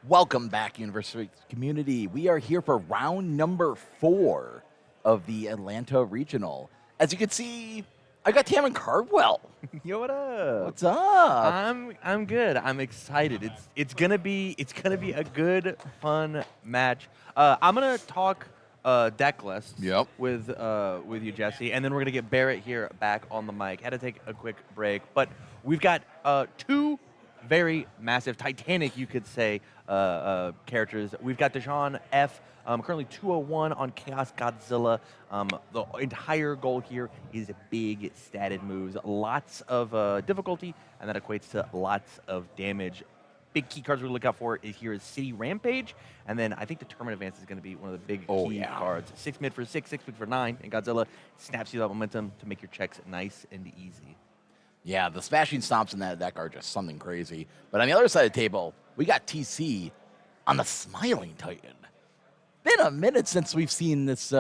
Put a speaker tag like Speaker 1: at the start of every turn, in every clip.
Speaker 1: Welcome back, UniVersus community. We are here for round number 4 of the Atlanta Regional. As you can see, I got TamCardwell.
Speaker 2: Yo, what up?
Speaker 1: What's up?
Speaker 2: I'm good. I'm excited. It's gonna be a good, fun match. I'm gonna talk deck lists
Speaker 1: Yep.
Speaker 2: with you, Jesse, and then we're gonna get Barrett here back on the mic. Had to take a quick break, but we've got two very massive, titanic, you could say, characters. We've got Deshaun F. Currently 201 on Chaos Godzilla. The entire goal here is big statted moves, lots of difficulty, and that equates to lots of damage. Big key cards we look out for here is City Rampage, and then I think Determined Advance is going to be one of the big key cards. 6 mid for 6, 6 mid for 9, and Godzilla snaps you that momentum to make your checks nice and easy.
Speaker 1: Yeah, the smashing stomps in that deck are just something crazy. But on the other side of the table, we got TC on the Smiling Titan. Been a minute since we've seen this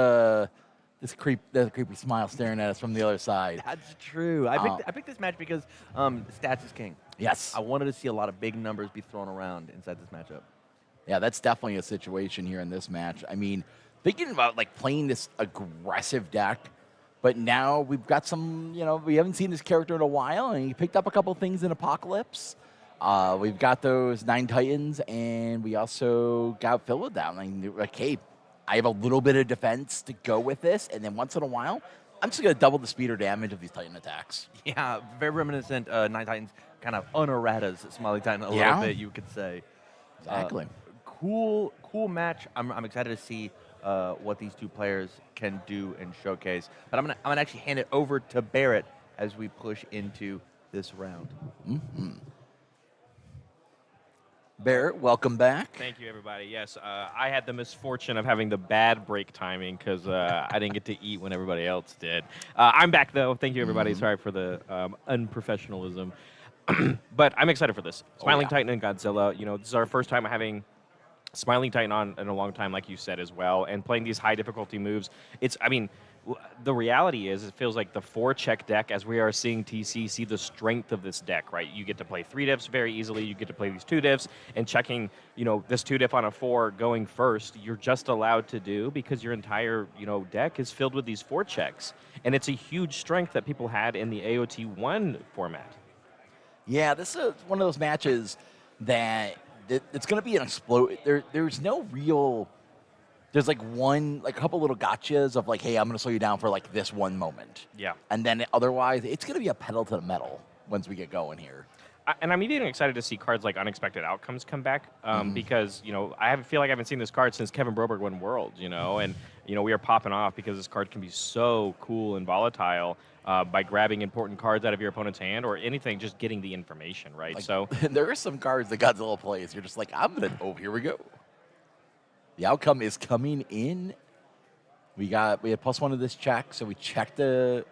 Speaker 1: creepy smile staring at us from the other side.
Speaker 2: That's true. I picked this match because stats is king.
Speaker 1: Yes.
Speaker 2: I wanted to see a lot of big numbers be thrown around inside this matchup.
Speaker 1: Yeah, that's definitely a situation here in this match. I mean, thinking about like playing this aggressive deck, but now we've got some, we haven't seen this character in a while, and he picked up a couple things in Apocalypse. We've got those 9 Titans, and we also got Phil with that. Like, hey, I have a little bit of defense to go with this, and then once in a while, I'm just going to double the speed or damage of these Titan attacks.
Speaker 2: Yeah, very reminiscent 9 Titans, kind of unerratas Smiling Titan a little bit, you could say.
Speaker 1: Exactly.
Speaker 2: Cool match. I'm excited to see what these two players can do and showcase. But I'm gonna actually hand it over to Barrett as we push into this round.
Speaker 1: Mm-hmm. Barrett, welcome back.
Speaker 3: Thank you, everybody. Yes, I had the misfortune of having the bad break timing because I didn't get to eat when everybody else did. I'm back, though. Thank you, everybody. Sorry for the unprofessionalism. But I'm excited for this. Smiling Titan and Godzilla. This is our first time having Smiling Titan on in a long time, like you said as well, and playing these high difficulty moves. The reality is, it feels like the 4-check deck, as we are seeing TC see the strength of this deck, right? You get to play 3 diffs very easily. You get to play these 2 diffs, and checking, this 2 diff on a 4 going first, you're just allowed to do because your entire, deck is filled with these 4 checks. And it's a huge strength that people had in the AOT1 format.
Speaker 1: Yeah, this is one of those matches that it's going to be an explode. There's no real. There's like a couple little gotchas of like, hey, I'm going to slow you down for like this one moment.
Speaker 3: Yeah.
Speaker 1: And then otherwise, it's going to be a pedal to the metal once we get going here.
Speaker 3: And I'm even excited to see cards like Unexpected Outcomes come back because, I feel like I haven't seen this card since Kevin Broberg won Worlds, and, we are popping off because this card can be so cool and volatile by grabbing important cards out of your opponent's hand or anything, just getting the information, right?
Speaker 1: Like,
Speaker 3: so
Speaker 1: there are some cards that Godzilla plays. You're just like, here we go. The outcome is coming in. We had +1 to this check, so we checked the.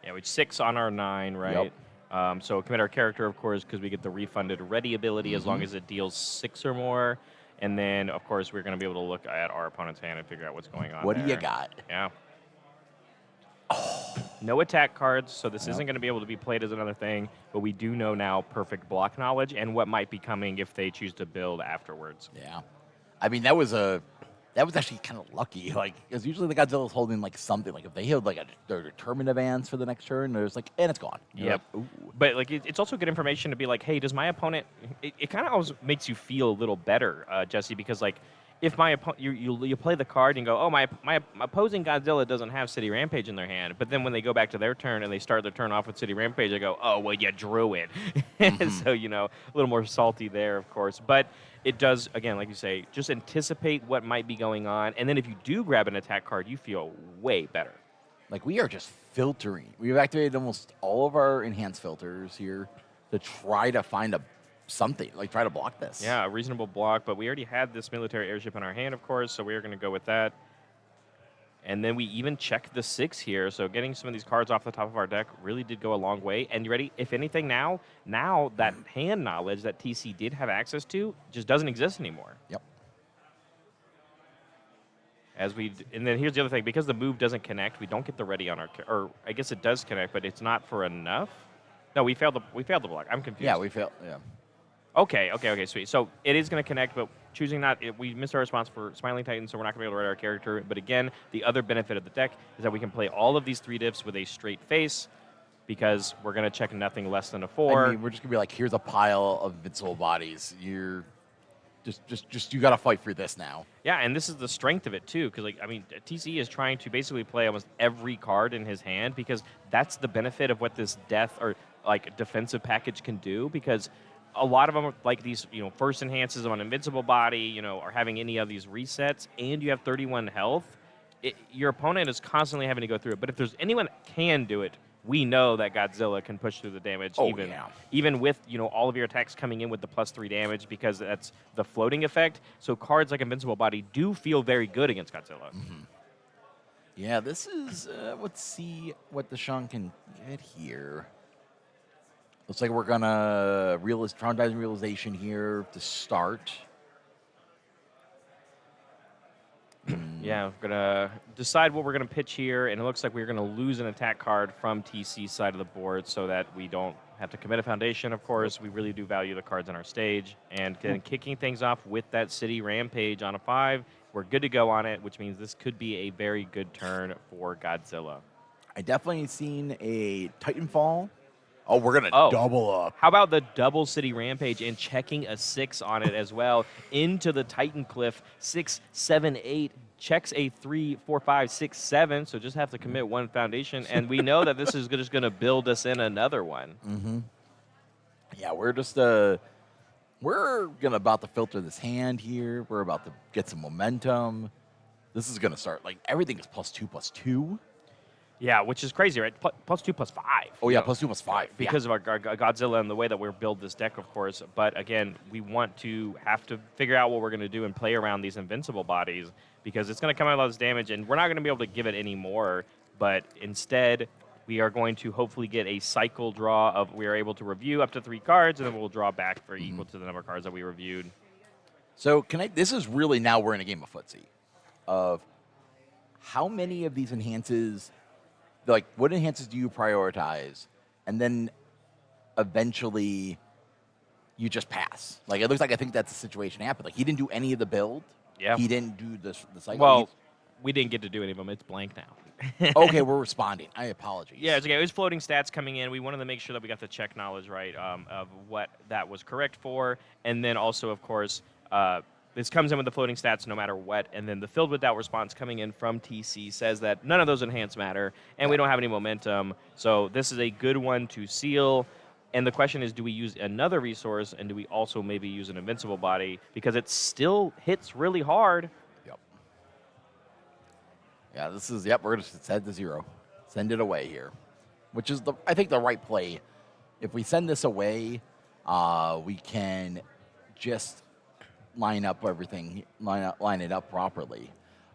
Speaker 3: Yeah, we 6 on our 9, right?
Speaker 1: Yep.
Speaker 3: So commit our character, of course, because we get the refunded ready ability as long as it deals 6 or more. And then, of course, we're going to be able to look at our opponent's hand and figure out what's going on.
Speaker 1: What do you got?
Speaker 3: Yeah. No attack cards, so this isn't going to be able to be played as another thing, but we do know now perfect block knowledge and what might be coming if they choose to build afterwards.
Speaker 1: Yeah. I mean, that was actually kind of lucky. Like, because usually the Godzilla's holding like something. Like if they held like their Determined Advance for the next turn, there's like, and it's gone.
Speaker 3: Yep.
Speaker 1: Like,
Speaker 3: but like, it's also good information to be like, hey, does my opponent? It kind of always makes you feel a little better, Jesse, because like, if my opponent, you play the card and go, oh, my opposing Godzilla doesn't have City Rampage in their hand, but then when they go back to their turn and they start their turn off with City Rampage, they go, oh, well, you drew it. So, a little more salty there, of course. But it does, again, like you say, just anticipate what might be going on. And then if you do grab an attack card, you feel way better.
Speaker 1: Like, we are just filtering. We've activated almost all of our enhanced filters here to try to find something, like try to block this.
Speaker 3: Yeah, a reasonable block, but we already had this military airship in our hand, of course, so we are going to go with that. And then we even check the 6 here, so getting some of these cards off the top of our deck really did go a long way. And you ready? If anything, now that hand knowledge that TC did have access to just doesn't exist anymore.
Speaker 1: Yep.
Speaker 3: And then here's the other thing, because the move doesn't connect, we don't get the ready on our, or I guess it does connect, but it's not for enough. No, we failed the block. I'm confused.
Speaker 1: Yeah, we failed. Yeah.
Speaker 3: Okay, sweet. So it is going to connect, but choosing not, we missed our response for Smiling Titan, so we're not going to be able to write our character. But again, the other benefit of the deck is that we can play all of these 3 diffs with a straight face because we're going to check nothing less than a 4.
Speaker 1: I mean, we're just gonna be like, here's a pile of invincible bodies. You're just you gotta fight for this now.
Speaker 3: Yeah, and this is the strength of it too, because like I mean, TC is trying to basically play almost every card in his hand because that's the benefit of what this death or like defensive package can do. Because a lot of them, are like these, first enhances on invincible body, are having any of these resets, and you have 31 health. Your opponent is constantly having to go through it. But if there's anyone that can do it, we know that Godzilla can push through the damage, even with all of your attacks coming in with the +3 damage because that's the floating effect. So cards like Invincible Body do feel very good against Godzilla.
Speaker 1: Mm-hmm. Yeah, this is let's see what the Sean can get here. Looks like we're gonna traumatizing realization here to start.
Speaker 3: Yeah, we're gonna decide what we're gonna pitch here, and it looks like we're gonna lose an attack card from TC's side of the board, so that we don't have to commit a foundation. Of course, we really do value the cards on our stage, and then kicking things off with that City Rampage on a 5, we're good to go on it, which means this could be a very good turn for Godzilla.
Speaker 1: I definitely seen a Titanfall. Oh, we're gonna double up.
Speaker 3: How about the double City Rampage and checking a 6 on it as well into the Titan Cliff? 6, 7, 8 checks a 3, 4, 5, 6, 7. So just have to commit 1 foundation, and we know that this is just going to build us in another one.
Speaker 1: Mm-hmm. Yeah, we're just we're gonna about to filter this hand here. We're about to get some momentum. This is gonna start like everything is +2/+2.
Speaker 3: Yeah, which is crazy, right? +2/+5.
Speaker 1: Oh yeah, +2/+5
Speaker 3: because of our Godzilla and the way that we build this deck, of course. But again, we want to have to figure out what we're going to do and play around these invincible bodies because it's going to come out of this damage, and we're not going to be able to give it any more. But instead, we are going to hopefully get a cycle draw of we are able to review up to 3 cards, and then we'll draw back for equal to the number of cards that we reviewed.
Speaker 1: So this is really now we're in a game of footsie of how many of these enhances. Like, what enhances do you prioritize? And then eventually you just pass. Like, it looks like I think that's the situation happened. Like, he didn't do any of the build.
Speaker 3: Yeah.
Speaker 1: He didn't do the cycle.
Speaker 3: Well, we didn't get to do any of them. It's blank now.
Speaker 1: Okay, we're responding. I apologize.
Speaker 3: Yeah, it's okay. It was floating stats coming in. We wanted to make sure that we got the check knowledge right of what that was correct for. And then also, of course, this comes in with the floating stats no matter what, and then the filled with doubt response coming in from TC says that none of those enhance matter, and we don't have any momentum, so this is a good one to seal. And the question is, do we use another resource, and do we also maybe use an invincible body, because it still hits really hard.
Speaker 1: Yep. Yeah, we're going to send to 0. Send it away here, which is, I think, the right play. If we send this away, we can just line up everything, line it up properly.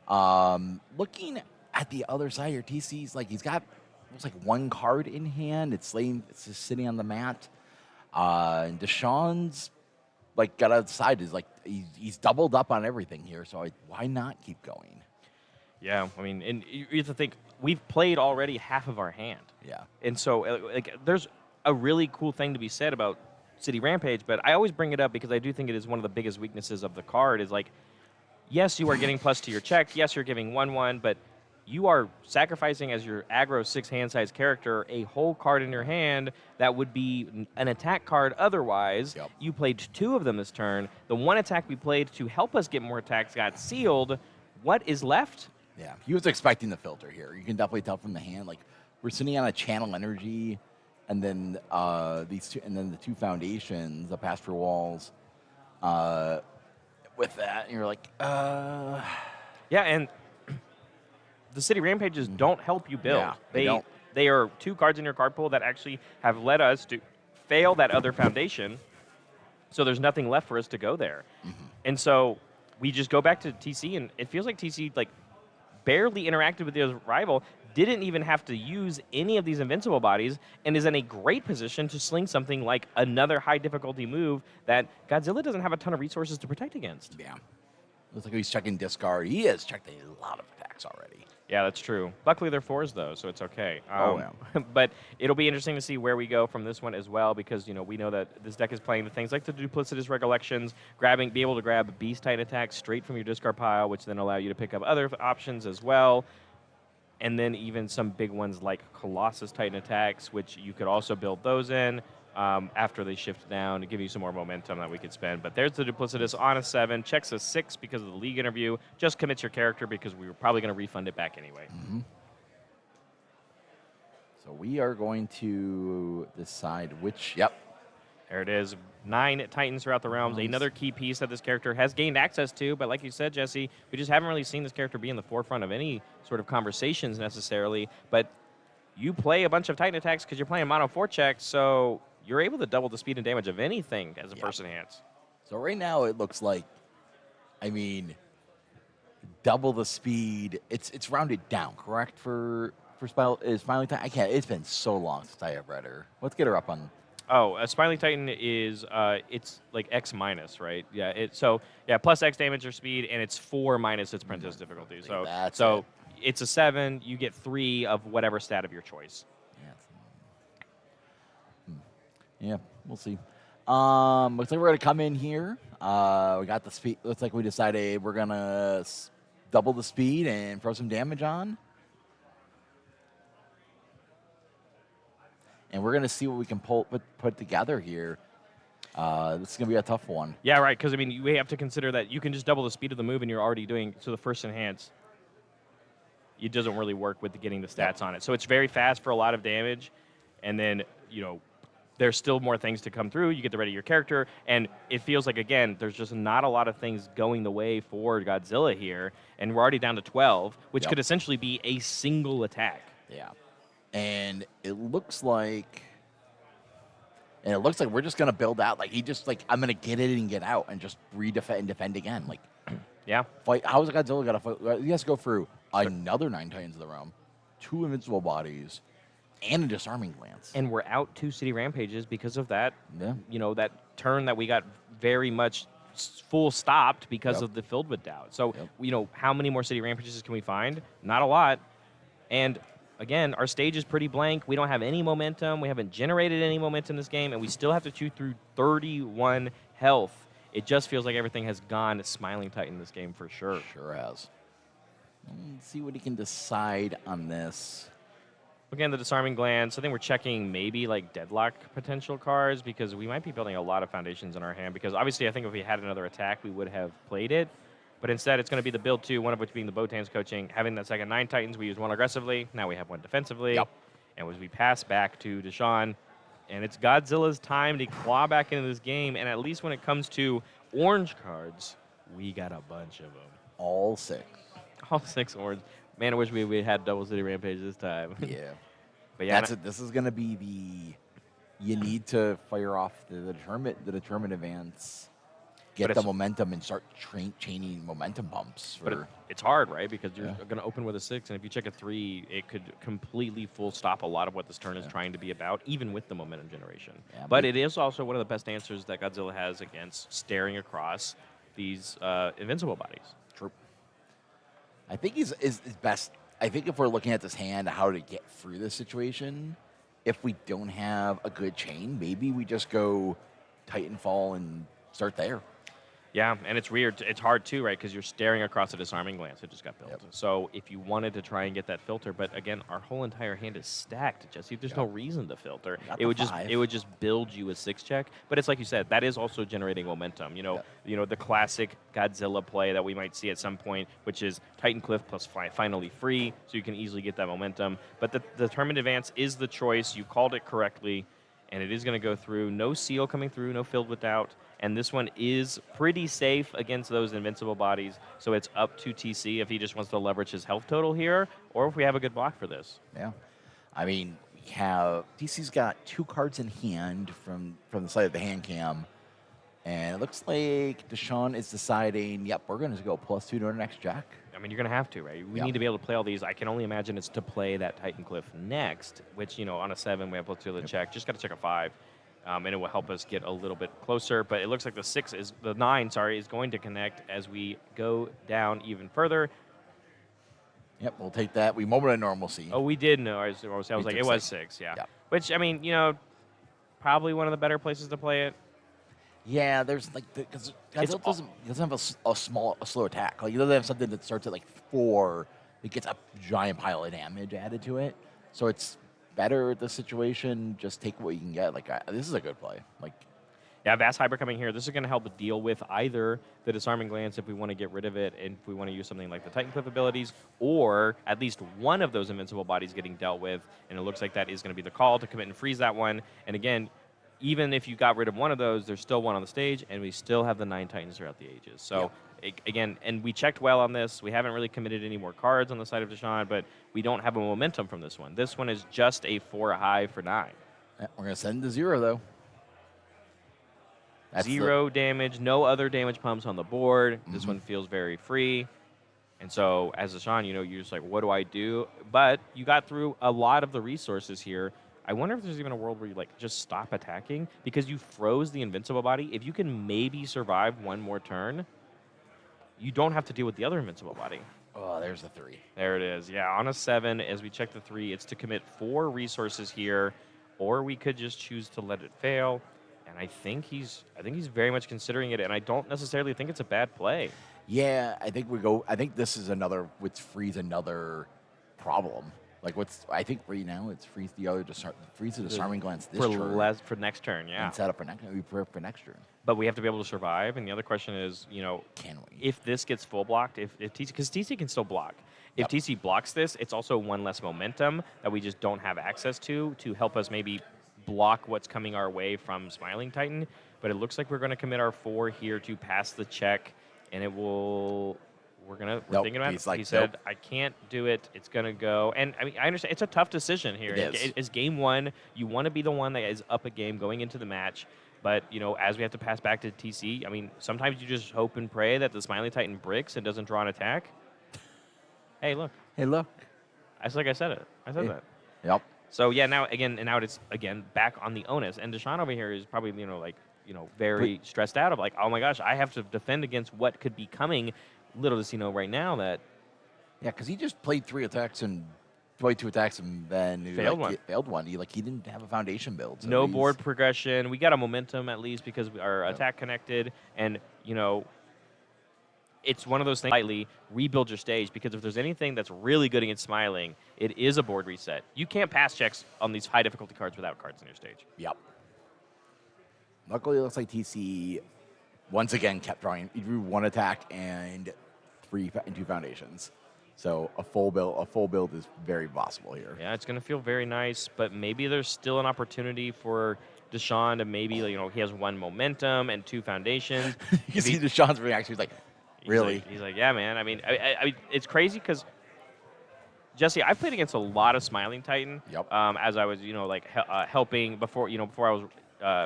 Speaker 1: Looking at the other side here, TC's like he's got looks like 1 card in hand. It's just sitting on the mat. And Deshaun's like got outside. Is like he's doubled up on everything here. So why not keep going?
Speaker 3: Yeah, I mean, and you have to think we've played already half of our hand.
Speaker 1: Yeah,
Speaker 3: and so like there's a really cool thing to be said about City Rampage, but I always bring it up because I do think it is one of the biggest weaknesses of the card is like, yes, you are getting plus to your check. Yes, you're giving 1/1, but you are sacrificing as your aggro 6 hand size character a whole card in your hand that would be an attack card otherwise.
Speaker 1: Yep.
Speaker 3: You played 2 of them this turn. The 1 attack we played to help us get more attacks got sealed. What is left?
Speaker 1: Yeah, he was expecting the filter here. You can definitely tell from the hand. Like we're sitting on a channel energy. And then the 2 foundations, the pastoral walls. With that, and you're like,
Speaker 3: Yeah, and the City Rampages don't help you build.
Speaker 1: Yeah, they don't.
Speaker 3: They are 2 cards in your card pool that actually have led us to fail that other foundation. So there's nothing left for us to go there. Mm-hmm. And so we just go back to TC, and it feels like TC like barely interacted with his rival. Didn't even have to use any of these invincible bodies and is in a great position to sling something like another high difficulty move that Godzilla doesn't have a ton of resources to protect against.
Speaker 1: Yeah. Looks like he's checking discard. He has checked a lot of attacks already.
Speaker 3: Yeah, that's true. Luckily, they're 4s, though, so it's okay.
Speaker 1: Yeah.
Speaker 3: But it'll be interesting to see where we go from this one as well, because, we know that this deck is playing the things like the Duplicitous Recollections, be able to grab Beast Titan attacks straight from your discard pile, which then allow you to pick up other options as well. And then even some big ones like Colossus Titan attacks, which you could also build those in after they shift down to give you some more momentum that we could spend. But there's the Duplicitous on a 7, checks a 6 because of the League interview, just commits your character because we were probably going to refund it back anyway.
Speaker 1: So we are going to decide which, yep.
Speaker 3: There it is. 9 Titans throughout the realms. Another key piece that this character has gained access to, but like you said, Jesse, we just haven't really seen this character be in the forefront of any sort of conversations necessarily. But you play a bunch of Titan attacks because you're playing mono 4 checks, so you're able to double the speed and damage of anything as a first enhance.
Speaker 1: So right now it looks like, double the speed. It's rounded down, correct? For Smiling Titan? I can't. It's been so long since I have read her. Let's get her up on.
Speaker 3: Oh, a Smiling Titan is it's like X minus, right? Yeah. Plus X damage or speed, and it's 4 minus its Princess difficulty. So it's a 7. You get 3 of whatever stat of your choice.
Speaker 1: Yeah, we'll see. Looks like we're gonna come in here. We got the speed. Looks like we decided we're gonna double the speed and throw some damage on. And we're gonna see what we can put together here. This is gonna be a tough one.
Speaker 3: Yeah, right. Because we have to consider that you can just double the speed of the move, and you're already doing so. The first enhance, it doesn't really work with getting the stats on it. So it's very fast for a lot of damage, and then there's still more things to come through. You get the ready of your character, and it feels like, again, there's just not a lot of things going the way for Godzilla here, and we're already down to 12, which could essentially be a single attack.
Speaker 1: Yeah. And it looks like we're just gonna build out. Like, he just, like, I'm gonna get it and get out and just redefend and defend again. Like,
Speaker 3: yeah.
Speaker 1: Fight. How is Godzilla gonna fight? He has to go through another 9 Titans of the realm, 2 invincible bodies, and a disarming glance.
Speaker 3: And we're out 2 city rampages because of that.
Speaker 1: Yeah.
Speaker 3: That turn that we got very much full stopped because of the Filled with Doubt. So, how many more city rampages can we find? Not a lot. And again, our stage is pretty blank. We don't have any momentum. We haven't generated any momentum in this game, and we still have to chew through 31 health. It just feels like everything has gone Smiling Titan in this game for sure.
Speaker 1: Sure has. Let's see what he can decide on this.
Speaker 3: Again, the Disarming Glance. I think we're checking maybe like Deadlock potential cards because we might be building a lot of foundations in our hand because obviously I think if we had another attack, we would have played it. But instead, it's going to be the build 2, one of which being the Botan's coaching. Having that second 9 Titans, we use 1 aggressively. Now we have 1 defensively.
Speaker 1: Yep.
Speaker 3: And as we pass back to Deshaun, and it's Godzilla's time to claw back into this game. And at least when it comes to orange cards, we got a bunch of them.
Speaker 1: All 6.
Speaker 3: All 6 orange. Man, I wish we had double city rampage this time.
Speaker 1: Yeah.
Speaker 3: But yeah,
Speaker 1: This is going to be you need to fire off the determined advance, get the momentum, and start chaining momentum bumps.
Speaker 3: But it's hard, right? Because you're going to open with a 6, and if you check a 3, it could completely full stop a lot of what this turn is trying to be about, even with the momentum generation. Yeah, but it is also one of the best answers that Godzilla has against staring across these invincible bodies.
Speaker 1: True. I think he's best. I think if we're looking at this hand, how to get through this situation, if we don't have a good chain, maybe we just go Titanfall and start there.
Speaker 3: Yeah, and it's weird. It's hard too, right? Because you're staring across a Disarming Glance that just got built. Yep. So if you wanted to try and get that filter, but again, our whole entire hand is stacked, Jesse. There's no reason to filter. It would just build you a 6 check. But it's like you said, that is also generating momentum. The classic Godzilla play that we might see at some point, which is Titan Cliff plus finally free, so you can easily get that momentum. But the Determined Advance is the choice. You called it correctly, and it is going to go through. No seal coming through, no Filled with Doubt. And this one is pretty safe against those invincible bodies, so it's up to TC if he just wants to leverage his health total here, or if we have a good block for this.
Speaker 1: Yeah. I mean, we have TC's got 2 cards in hand from the side of the hand cam, and it looks like Deshaun is deciding, yep, we're going to go +2 to our next jack.
Speaker 3: I mean, you're going to have to, right? We need to be able to play all these. I can only imagine it's to play that Titan Cliff next, which, on a 7, we have +2 to the check. Just got to check a 5. and it will help us get a little bit closer. But it looks like the 9, sorry, is going to connect as we go down even further.
Speaker 1: Yep, we'll take that. We moment of normalcy.
Speaker 3: Oh, we did know. I was like,
Speaker 1: took
Speaker 3: it was
Speaker 1: 6.
Speaker 3: 6, yeah.
Speaker 1: Yep.
Speaker 3: Which, I mean, probably one of the better places to play it.
Speaker 1: Yeah, there's like because Godzilla doesn't have a slow attack. Like, he doesn't have something that starts at like 4. It gets a giant pile of damage added to it. So it's better at the situation. Just take what you can get. Like, this is a good play. Like,
Speaker 3: Yeah, Vast Hybrid coming here. This is going to help deal with either the Disarming Glance if we want to get rid of it, and if we want to use something like the Titan Cliff abilities, or at least one of those invincible bodies getting dealt with. And it looks like that is going to be the call to commit and freeze that one. And again, even if you got rid of one of those, there's still one on the stage, and we still have the 9 Titans throughout the ages. So, again, and we checked well on this. We haven't really committed any more cards on the side of Deshaun, but we don't have a momentum from this one. This one is just a 4 high for 9.
Speaker 1: we're going to send to 0, though. That's
Speaker 3: 0 damage, no other damage pumps on the board. This one feels very free. And so, as Deshaun, you're just like, what do I do? But you got through a lot of the resources here. I wonder if there's even a world where you just stop attacking because you froze the invincible body. If you can maybe survive one more turn, you don't have to deal with the other invincible body.
Speaker 1: Oh, there's the 3.
Speaker 3: There it is. Yeah, on a 7, as we check the 3, it's to commit 4 resources here, or we could just choose to let it fail. And I think he's very much considering it, and I don't necessarily think it's a bad play.
Speaker 1: Yeah, I think this is another. Which frees another problem. Like I think right now it's freeze the Disarming Glance this turn
Speaker 3: For next turn, yeah.
Speaker 1: and set up for next turn.
Speaker 3: But we have to be able to survive, and the other question is,
Speaker 1: Can we?
Speaker 3: if this gets full blocked, if TC, because TC can still block. If TC blocks this, it's also one less momentum that we just don't have access to help us maybe block what's coming our way from Smiling Titan. But it looks like we're going to commit our 4 here to pass the check, and it will. We're thinking about it. He said, I can't do it. It's going to go. And I mean, I understand it's a tough decision here. It's game 1. You want to be the one that is up a game going into the match. But, as we have to pass back to TC, I mean, sometimes you just hope and pray that the Smiling Titan bricks and doesn't draw an attack. Hey, look. It's like I said it. I said that.
Speaker 1: Yep.
Speaker 3: So, yeah, now it's, back on the onus. And Deshaun over here is probably, very stressed out of like, oh, my gosh, I have to defend against what could be coming. Little does he know right now that.
Speaker 1: Yeah, because he just played 2 attacks and then failed one. He didn't have a foundation build. So
Speaker 3: no board progression. We got a momentum at least because our attack connected, and it's one of those things. Slightly rebuild your stage, because if there's anything that's really good against Smiling, it is a board reset. You can't pass checks on these high difficulty cards without cards in your stage.
Speaker 1: Yep. Luckily, it looks like TC once again kept drawing. He drew 1 attack and 2 foundations. So a full build is very possible here.
Speaker 3: Yeah, it's going to feel very nice, but maybe there's still an opportunity for Deshaun to maybe, he has 1 momentum and 2 foundations.
Speaker 1: You see Deshaun's reaction. He's like, really?
Speaker 3: He's like, yeah, man. I mean, it's crazy because, Jesse, I've played against a lot of Smiling Titan.
Speaker 1: Yep.
Speaker 3: As I was, helping before I was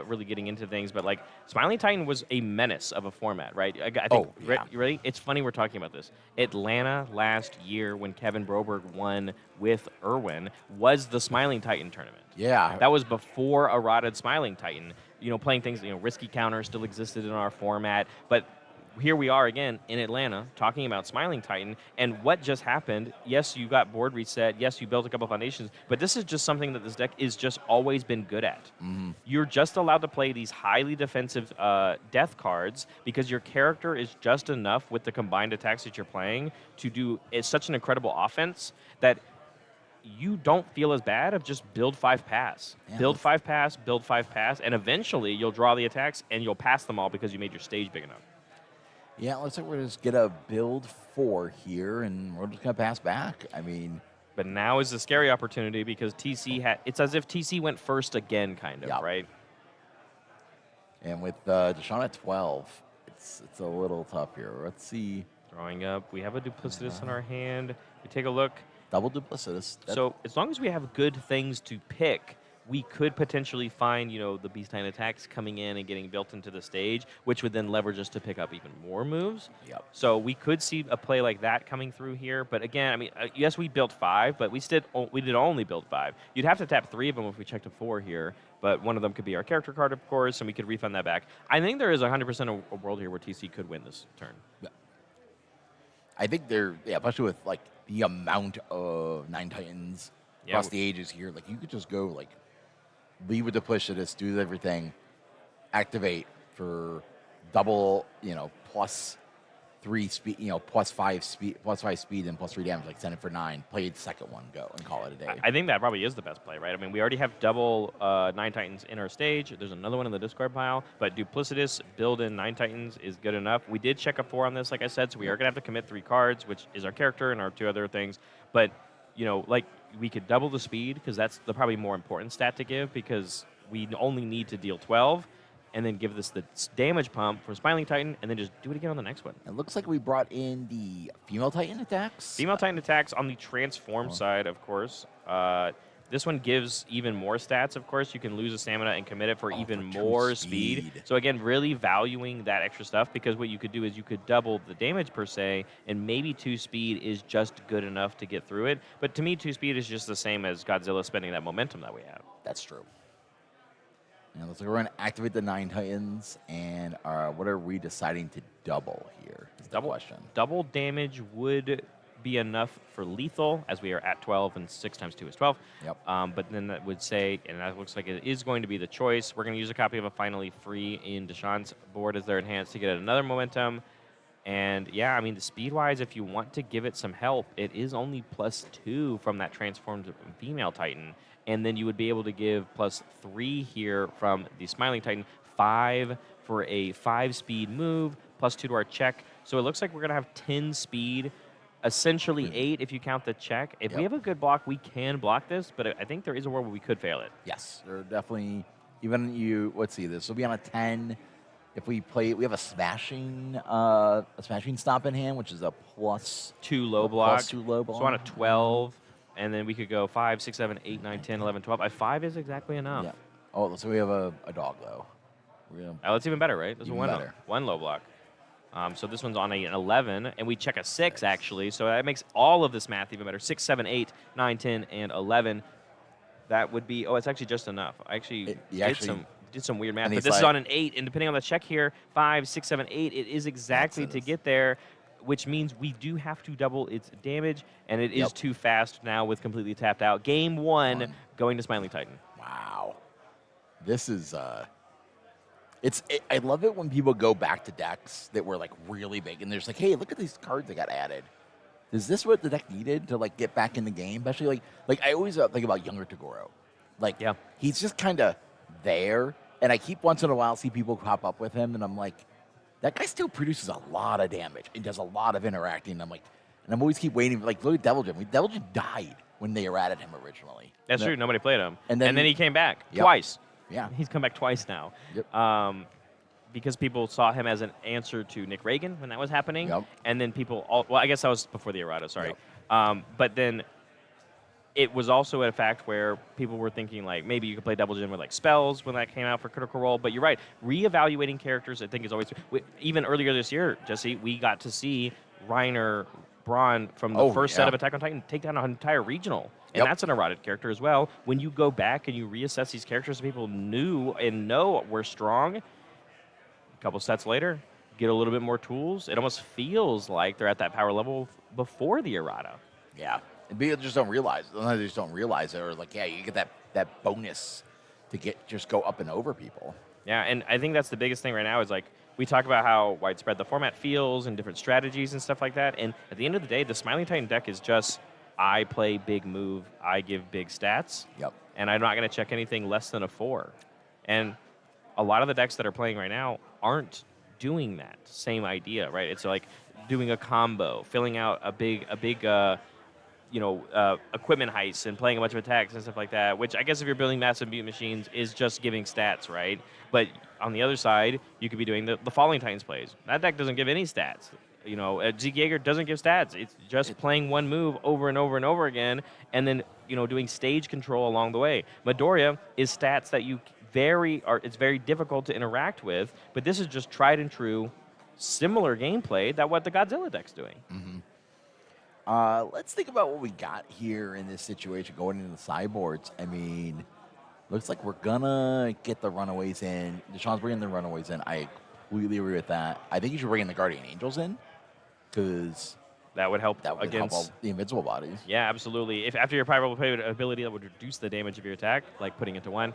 Speaker 3: really getting into things, but Smiling Titan was a menace of a format, right? I think. You ready? It's funny we're talking about this. Atlanta last year, when Kevin Broberg won with Irwin, was the Smiling Titan tournament.
Speaker 1: Yeah,
Speaker 3: that was before a rotted Smiling Titan. Playing things. Risky Counter still existed in our format, but here we are again in Atlanta talking about Smiling Titan, and what just happened. Yes, you got board reset. Yes, you built a couple foundations, but this is just something that this deck is just always been good at.
Speaker 1: Mm-hmm.
Speaker 3: You're just allowed to play these highly defensive death cards because your character is just enough with the combined attacks that you're playing to do such an incredible offense that you don't feel as bad of just build 5 pass. Yeah. Build 5 pass, build 5 pass, and eventually you'll draw the attacks and you'll pass them all because you made your stage big enough.
Speaker 1: Yeah, it looks like we're just going to build 4 here, and we're just going to pass back. I mean...
Speaker 3: But now is the scary opportunity because TC it's as if TC went first again, kind of, right?
Speaker 1: And with Deshaun at 12, it's a little tough here. Let's see.
Speaker 3: Drawing up. We have a Duplicitous in our hand. We take a look.
Speaker 1: Double Duplicitous.
Speaker 3: So as long as we have good things to pick, we could potentially find, the Beast Titan attacks coming in and getting built into the stage, which would then leverage us to pick up even more moves.
Speaker 1: Yep.
Speaker 3: So we could see a play like that coming through here. But again, I mean, yes, we built 5, but we did only build 5. You'd have to tap 3 of them if we checked a 4 here. but one of them could be our character card, of course, and we could refund that back. I think there is 100% a world here where TC could win this turn.
Speaker 1: Yeah. I think they're, especially with like the amount of 9 Titans across the ages here, like you could just go like leave with Duplicitous, do everything, activate for double, plus 3 speed, plus 5 speed, and plus 3 damage, like send it for 9, play the second one, go and call it a day.
Speaker 3: I think that probably is the best play, right? I mean, we already have double 9 Titans in our stage. There's another one in the discard pile, but Duplicitous build in 9 Titans is good enough. We did check a 4 on this, like I said, so we are going to have to commit 3 cards, which is our character and our 2 other things. But, like we could double the speed because that's the probably more important stat to give because we only need to deal 12. And then give this the damage pump for Smiling Titan, and then just do it again on the next one.
Speaker 1: It looks like we brought in the female Titan attacks.
Speaker 3: Female Titan attacks on the transform side, of course. This one gives even more stats, of course. You can lose a stamina and commit it for even more speed. So again, really valuing that extra stuff because what you could do is you could double the damage per se, and maybe 2 speed is just good enough to get through it. But to me, 2 speed is just the same as Godzilla spending that momentum that we have.
Speaker 1: That's true. And looks like we're going to activate the 9 Titans, and what are we deciding to double here? Is the question.
Speaker 3: Double damage would be enough for lethal, as we are at 12, and 6 times 2 is 12.
Speaker 1: Yep.
Speaker 3: But then that would say, and that looks like it is going to be the choice, we're going to use a copy of a Finally Free in Deshaun's board as their enhanced to get another momentum. And yeah, I mean, the speed-wise, if you want to give it some help, it is only +2 from that transformed female Titan. And then you would be able to give +3 here from the Smiling Titan, 5 for a 5-speed move, +2 to our check. So it looks like we're going to have 10 speed, essentially 8 if you count the check. If we have a good block, we can block this, but I think there is a world where we could fail it.
Speaker 1: Yes, there are definitely, let's see, this will be on a 10. If we play, we have a smashing stomp in hand, which is a +2
Speaker 3: low block.
Speaker 1: +2 low block.
Speaker 3: So on a 12. And then we could go 5, 6, 7, 8, 9, 10, 11, 12. 5 is exactly enough.
Speaker 1: Yeah. Oh, so we have a dog, though.
Speaker 3: That's even better, right? This is
Speaker 1: better.
Speaker 3: One low block. So this one's on an 11, and we check a 6, actually. So that makes all of this math even better. 6, 7, 8, 9, 10, and 11. That would be, it's actually just enough. I actually did some weird math. But this is on an 8, and depending on the check here, 5, 6, 7, 8, it is exactly to get there, which means we do have to double its damage, and it is too fast now with completely tapped out. Game 1, going to Smiling Titan.
Speaker 1: Wow. This is, I love it when people go back to decks that were, like, really big, and they're just like, hey, look at these cards that got added. Is this what the deck needed to, like, get back in the game? Especially, like I always think about younger Toguro. Like, he's just kind of there, and I keep once in a while see people pop up with him, and I'm like, that guy still produces a lot of damage and does a lot of interacting. And I'm always keep waiting. Like, look at Devil Jim. Devil Jim died when they errated him originally.
Speaker 3: That's true. Nobody played him. And then he came back
Speaker 1: Yep.
Speaker 3: twice.
Speaker 1: Yeah.
Speaker 3: He's come back twice now.
Speaker 1: Yep.
Speaker 3: Because people saw him as an answer to Nick Reagan when that was happening.
Speaker 1: Yep.
Speaker 3: And then I guess that was before the errata, sorry.
Speaker 1: Yep.
Speaker 3: But then it was also a fact where people were thinking, like, maybe you could play Double Jin with, like, spells when that came out for Critical Role. But you're right. Reevaluating characters, I think, is always... Even earlier this year, Jesse, we got to see Reiner Braun from the first set of Attack on Titan take down an entire regional. And that's an erotic character as well. When you go back and you reassess these characters that people knew and know were strong, a couple sets later, get a little bit more tools. It almost feels like they're at that power level before the errata.
Speaker 1: Yeah. And people just don't realize. Sometimes they just don't realize it. Or like, you get that bonus to just go up and over people.
Speaker 3: Yeah, and I think that's the biggest thing right now is, like, we talk about how widespread the format feels and different strategies and stuff like that. And at the end of the day, the Smiling Titan deck is just, I play big move, I give big stats.
Speaker 1: Yep.
Speaker 3: And I'm not going to check anything less than a 4. And a lot of the decks that are playing right now aren't doing that same idea, right? It's like doing a combo, filling out a big equipment heist and playing a bunch of attacks and stuff like that, which I guess if you're building massive mutant machines is just giving stats, right? But on the other side, you could be doing the Falling Titans plays. That deck doesn't give any stats. Zeke Yeager doesn't give stats. It's just playing one move over and over and over again, and then, doing stage control along the way. Midoriya is stats that it's very difficult to interact with, but this is just tried and true, similar gameplay that what the Godzilla deck's doing.
Speaker 1: Mm-hmm. Let's think about what we got here in this situation going into the sideboards. I mean, Looks like we're gonna get the runaways in. Deshaun's bringing the runaways in. I completely agree with that. I think you should bring in the Guardian Angels in because
Speaker 3: That would help
Speaker 1: that would
Speaker 3: against.
Speaker 1: help all the invincible bodies.
Speaker 3: Yeah, absolutely. If after your powerful ability that would reduce the damage of your attack, like putting it to 1,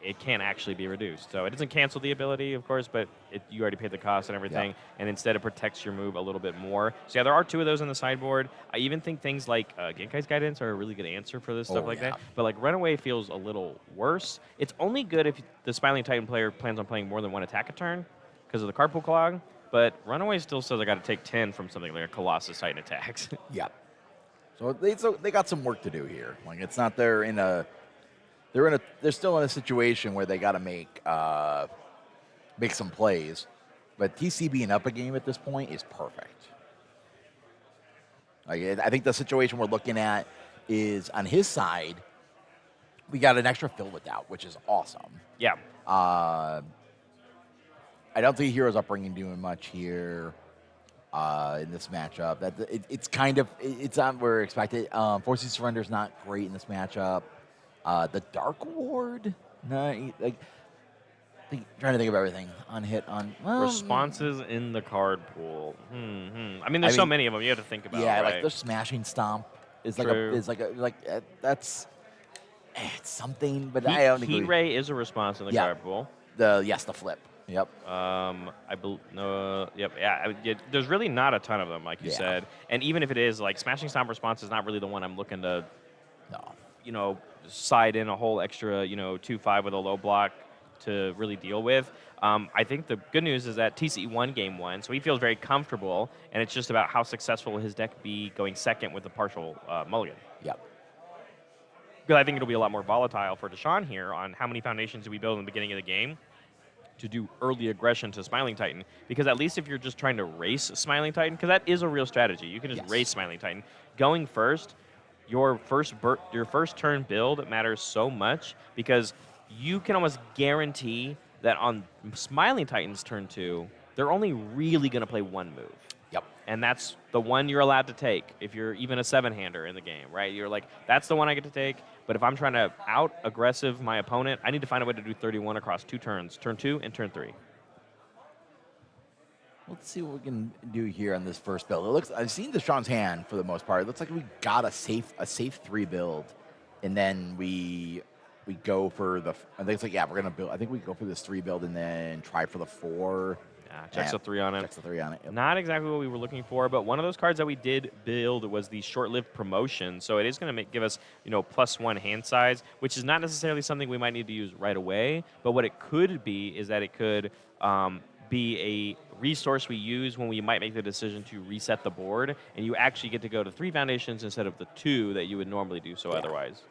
Speaker 3: it can actually be reduced. So it doesn't cancel the ability, of course, but you already paid the cost and everything, and instead it protects your move a little bit more. So yeah, there are 2 of those on the sideboard. I even think things like Genkai's Guidance are a really good answer for this stuff like that. But like Runaway feels a little worse. It's only good if the Smiling Titan player plans on playing more than 1 attack a turn because of the Carpool Clog. But Runaway still says I got to take 10 from something like a Colossus Titan attacks.
Speaker 1: Yeah. So they got some work to do here. Like it's not they're still in a situation where they got to make some plays. But TC being up a game at this point is perfect. Like I think the situation we're looking at is on his side. We got an extra fill with out, which is awesome.
Speaker 3: Yeah.
Speaker 1: I don't think Heroes Upbringing doing much here in this matchup. It's not where expected. Forcing Surrender is not great in this matchup. The Dark Ward, no, trying to think of everything on hit on
Speaker 3: Responses in the card pool. I mean, there's so many of them you have to think about.
Speaker 1: Yeah,
Speaker 3: right?
Speaker 1: like the Smashing Stomp is
Speaker 3: True.
Speaker 1: that's it's something, but I don't agree.
Speaker 3: Heat Ray is a response in the card pool.
Speaker 1: The flip. Yep.
Speaker 3: Yep. Yeah. There's really not a ton of them, like you said. And even if it is, like Smashing Stomp response is not really the one I'm looking to, side in a whole extra, 2/5 with a low block to really deal with. I think the good news is that TCE won game 1, so he feels very comfortable, and it's just about how successful will his deck be going second with the partial mulligan.
Speaker 1: Yep.
Speaker 3: Because I think it'll be a lot more volatile for Deshaun here on how many foundations do we build in the beginning of the game to do early aggression to Smiling Titan. Because at least if you're just trying to race Smiling Titan, because that is a real strategy, you can just race Smiling Titan. Going first, your first turn build matters so much because you can almost guarantee that on Smiling Titan's turn 2, they're only really going to play 1 move.
Speaker 1: Yep.
Speaker 3: And that's the one you're allowed to take if you're even a 7-hander in the game, right? You're like, that's the one I get to take. But if I'm trying to out-aggressive my opponent, I need to find a way to do 31 across 2 turns, turn 2 and turn 3.
Speaker 1: Let's see what we can do here on this first build. I've seen Deshaun's hand for the most part. It looks like we got a safe 3 build, and then we go for the. I think it's like we're gonna build. I think we go for this 3 build and then try for the 4.
Speaker 3: Checks a 3 on it.
Speaker 1: Checks a 3 on it. Yep.
Speaker 3: Not exactly what we were looking for, but one of those cards that we did build was the short-lived promotion. So it is going to give us, +1 hand size, which is not necessarily something we might need to use right away. But what it could be is that it could be a resource we use when we might make the decision to reset the board, and you actually get to go to 3 foundations instead of the 2 that you would normally do so otherwise.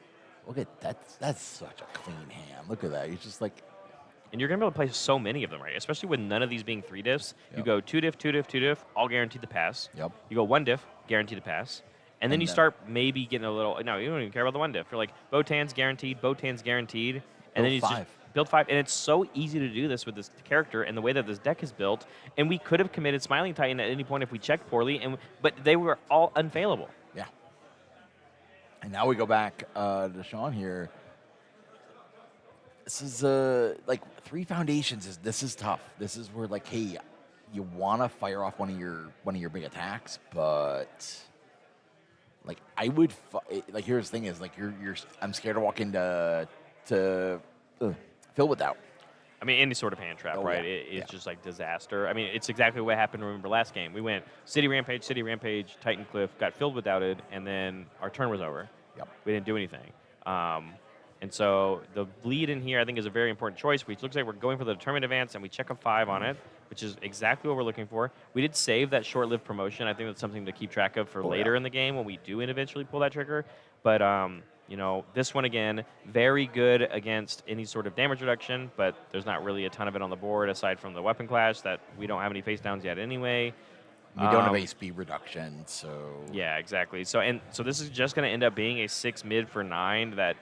Speaker 1: Look at that. That's such a clean hand. Look at that. He's just like.
Speaker 3: And you're going to be able to play so many of them, right? Especially with none of these being 3 diffs.
Speaker 1: Yep.
Speaker 3: You go 2 diff, 2 diff, 2 diff, all guaranteed to pass.
Speaker 1: Yep.
Speaker 3: You go 1 diff, guaranteed to pass. And then you start maybe getting a little. No, you don't even care about the 1 diff. You're like, Botan's guaranteed, and then you just build 5. And it's so easy to do this with this character and the way that this deck is built. And we could have committed Smiling Titan at any point if we checked poorly, but they were all unfailable.
Speaker 1: Yeah. And now we go back to Sean here. This is like 3 foundations. This is tough. This is where hey, you want to fire off one of your big attacks, but I would here's the thing is I'm scared to walk into fill without.
Speaker 3: I mean, any sort of hand trap, right?
Speaker 1: Yeah.
Speaker 3: It's just like disaster. I mean, it's exactly what happened. Remember last game, we went City Rampage, Titan Cliff, got filled with doubted, and then our turn was over.
Speaker 1: Yep.
Speaker 3: We didn't do anything. And so the bleed in here, I think, is a very important choice. Which looks like we're going for the determined advance, and we check a 5 on it, which is exactly what we're looking for. We did save that short-lived promotion. I think that's something to keep track of for later in the game when we do eventually pull that trigger. But this one, again, very good against any sort of damage reduction, but there's not really a ton of it on the board aside from the weapon clash that we don't have any face downs yet anyway.
Speaker 1: We don't have a speed reduction, so...
Speaker 3: Yeah, exactly. So this is just going to end up being a 6 mid for 9 that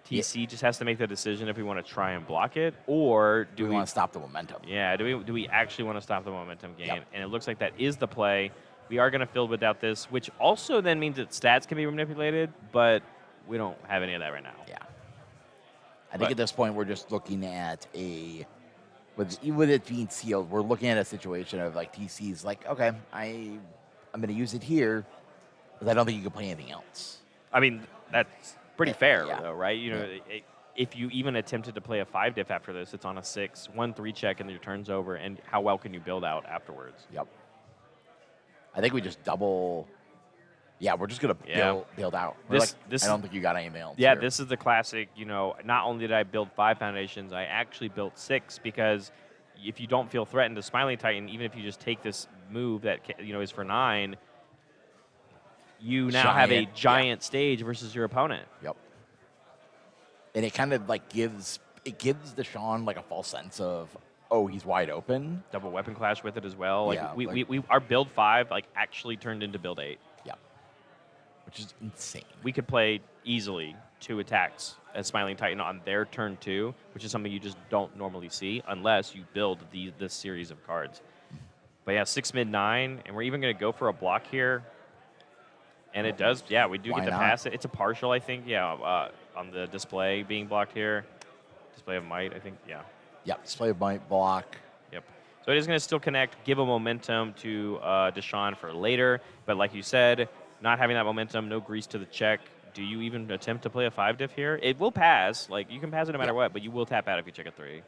Speaker 3: TC just has to make the decision if we want to try and block it, or do we
Speaker 1: want to stop the momentum?
Speaker 3: Yeah, do we actually want to stop the momentum gain?
Speaker 1: Yep.
Speaker 3: And it looks like that is the play. We are going to fill without this, which also then means that stats can be manipulated, but we don't have any of that right now.
Speaker 1: Yeah. I think
Speaker 3: But-
Speaker 1: at this point we're just looking at with it being sealed, we're looking at a situation of like TC's like, okay, I'm going to use it here because I don't think you can play anything else.
Speaker 3: I mean, that's pretty fair,
Speaker 1: Yeah.
Speaker 3: though, right? You know, if you even attempted to play a 5 diff after this, it's on a 6, 1-3 check, and your turn's over. And how well can you build out afterwards?
Speaker 1: Yep. I think we just double. Yeah, we're just gonna
Speaker 3: Yeah.
Speaker 1: build out.
Speaker 3: This
Speaker 1: I don't think you got anything else.
Speaker 3: Yeah,
Speaker 1: here.
Speaker 3: this is the classic. You know, not only did I build 5 foundations, I actually built 6 because if you don't feel threatened to Smiling Titan, even if you just take this move that is for 9, you now have a giant stage versus your opponent.
Speaker 1: Yep. And it kind of like gives Deshaun like a false sense of, oh, he's wide open.
Speaker 3: Double weapon clash with it as well. Like
Speaker 1: Yeah,
Speaker 3: we our build 5 like actually turned into build 8.
Speaker 1: Yeah. Which is insane.
Speaker 3: We could play easily 2 attacks as Smiling Titan on their turn 2, which is something you just don't normally see unless you build this series of cards. But yeah, 6 mid 9, and we're even going to go for a block here. And it does, yeah, we do
Speaker 1: Why
Speaker 3: get to
Speaker 1: not?
Speaker 3: pass it. It's a partial, I think, on the display being blocked here. Display of might, I think, yeah.
Speaker 1: Yep. Display might block.
Speaker 3: Yep. So it is going to still connect, give a momentum to Deshaun for later. But like you said, not having that momentum, no grease to the check. Do you even attempt to play a 5 diff here? It will pass. Like, you can pass it no matter what, but you will tap out if you check a 3.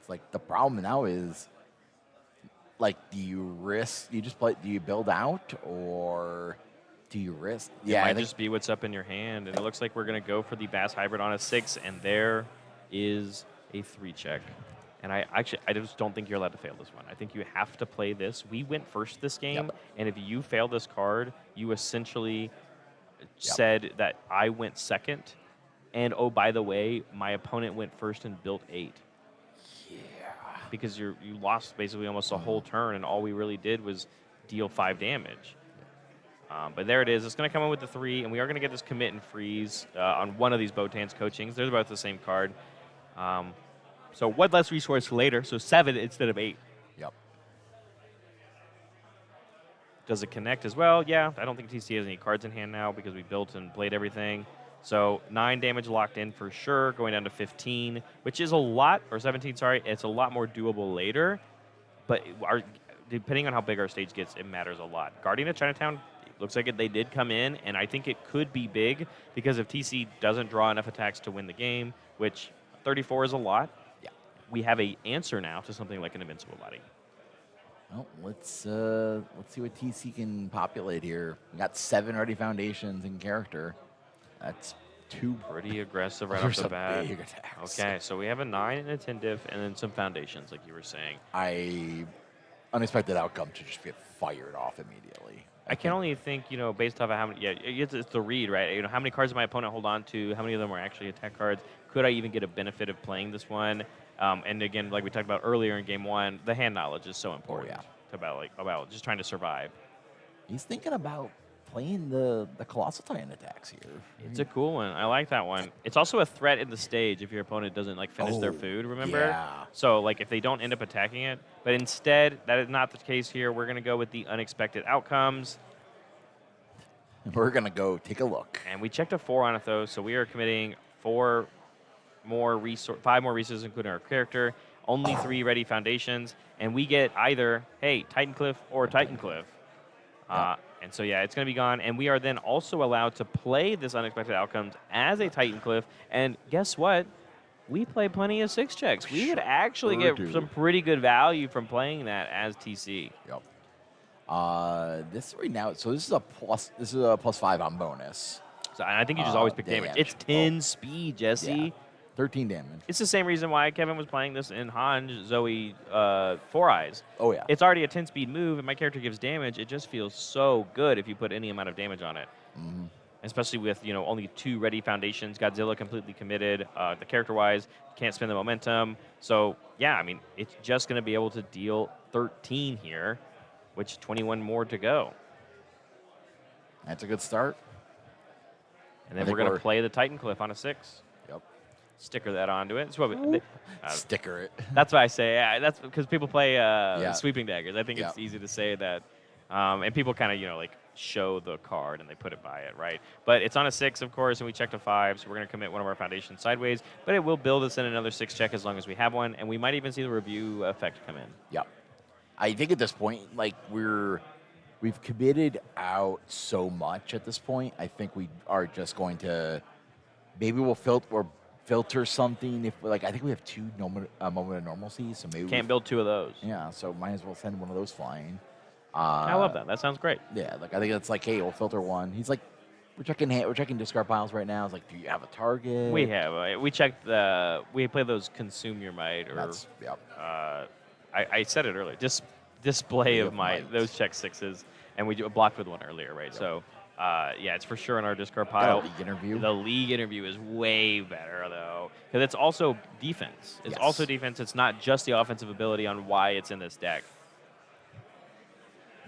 Speaker 1: It's like the problem now is, like, do you build out or do you risk?
Speaker 3: It might just be what's up in your hand. And it looks like we're going to go for the Bass Hybrid on a 6, and there is a 3 check. And I just don't think you're allowed to fail this one. I think you have to play this. We went first this game, and if you fail this card, you essentially said that I went second. And, oh, by the way, my opponent went first and built 8. Because you lost basically almost a whole turn, and all we really did was deal 5 damage. But there it is. It's going to come in with the 3, and we are going to get this commit and freeze on one of these Botan's coachings. They're both the same card. So one less resource for later, so 7 instead of 8.
Speaker 1: Yep.
Speaker 3: Does it connect as well? Yeah, I don't think TC has any cards in hand now because we built and played everything. So 9 damage locked in for sure, going down to 15, which is a lot, or 17, sorry. It's a lot more doable later, but depending on how big our stage gets, it matters a lot. Guardian of Chinatown, looks like they did come in, and I think it could be big because if TC doesn't draw enough attacks to win the game, which 34 is a lot, we have an answer now to something like an Invincible Body.
Speaker 1: Well, let's see what TC can populate here. We got 7 ready foundations in character. That's 2
Speaker 3: Pretty aggressive right off the bat.
Speaker 1: big attacks.
Speaker 3: Okay, so we have a 9 and a 10 diff, and then some foundations, like you were saying.
Speaker 1: Unexpected outcome to just get fired off immediately.
Speaker 3: I can only think, based off of how many. Yeah, it's the read, right? How many cards did my opponent hold on to? How many of them were actually attack cards? Could I even get a benefit of playing this one? And again, like we talked about earlier in game 1, the hand knowledge is so important. About just trying to survive.
Speaker 1: He's thinking about playing the Colossal Titan attacks here.
Speaker 3: It's a cool one. I like that one. It's also a threat in the stage if your opponent doesn't finish their food, remember?
Speaker 1: Yeah.
Speaker 3: So if they don't end up attacking it. But instead, that is not the case here. We're going to go with the unexpected outcomes.
Speaker 1: We're going to go take a look.
Speaker 3: And we checked a 4 on it, though, so we are committing 5 more resources, including our character, only 3 ready foundations, and we get either, hey, Titancliff or Titancliff. And so, yeah, it's going to be gone. And we are then also allowed to play this unexpected outcomes as a Titancliff. And guess what? We play plenty of 6 checks. We would actually get some pretty good value from playing that as TC.
Speaker 1: Yep. This right now, so this is a +5 on bonus.
Speaker 3: So, and I think you just always pick damage. It's 10 speed, Jesse.
Speaker 1: Yeah. 13 damage.
Speaker 3: It's the same reason why Kevin was playing this in Han Zoe 4 Eyes.
Speaker 1: Oh, yeah.
Speaker 3: It's already a 10-speed move, and my character gives damage. It just feels so good if you put any amount of damage on it.
Speaker 1: Mm-hmm.
Speaker 3: Especially with, only 2 ready foundations. Godzilla completely committed. The character-wise, can't spend the momentum. So, yeah, I mean, it's just going to be able to deal 13 here, which 21 more to go.
Speaker 1: That's a good start.
Speaker 3: And then we're going to play the Titancliff on a 6.
Speaker 1: Yep.
Speaker 3: Sticker that onto it. It's what
Speaker 1: Sticker it.
Speaker 3: That's what I say. Yeah, that's because people play sweeping daggers. I think it's easy to say that And people kind of, like show the card and they put it by it, right? But it's on a 6, of course, and we checked a 5, so we're going to commit one of our foundations sideways. But it will build us in another 6 check as long as we have one, and we might even see the review effect come in.
Speaker 1: Yep. I think at this point, like we've committed out so much at this point. I think we are just going to maybe we'll filter something if I think we have 2 moment of normalcy, so maybe
Speaker 3: Can't build 2 of those.
Speaker 1: Yeah, so might as well send one of those flying.
Speaker 3: I love that. That sounds great.
Speaker 1: Yeah, like I think it's like, hey, we'll filter one. He's like, we're checking discard piles right now. It's like, do you have a target?
Speaker 3: We have. We checked we play those consume your might or.
Speaker 1: Yep.
Speaker 3: I said it earlier. Display of might.
Speaker 1: might.
Speaker 3: Those check 6s, and we blocked with one earlier, right?
Speaker 1: Yep.
Speaker 3: So. Yeah, it's for sure in our discard
Speaker 1: Got a
Speaker 3: pile.
Speaker 1: league interview.
Speaker 3: The league interview is way better, though, because it's also defense. It's also defense. It's not just the offensive ability on why it's in this deck.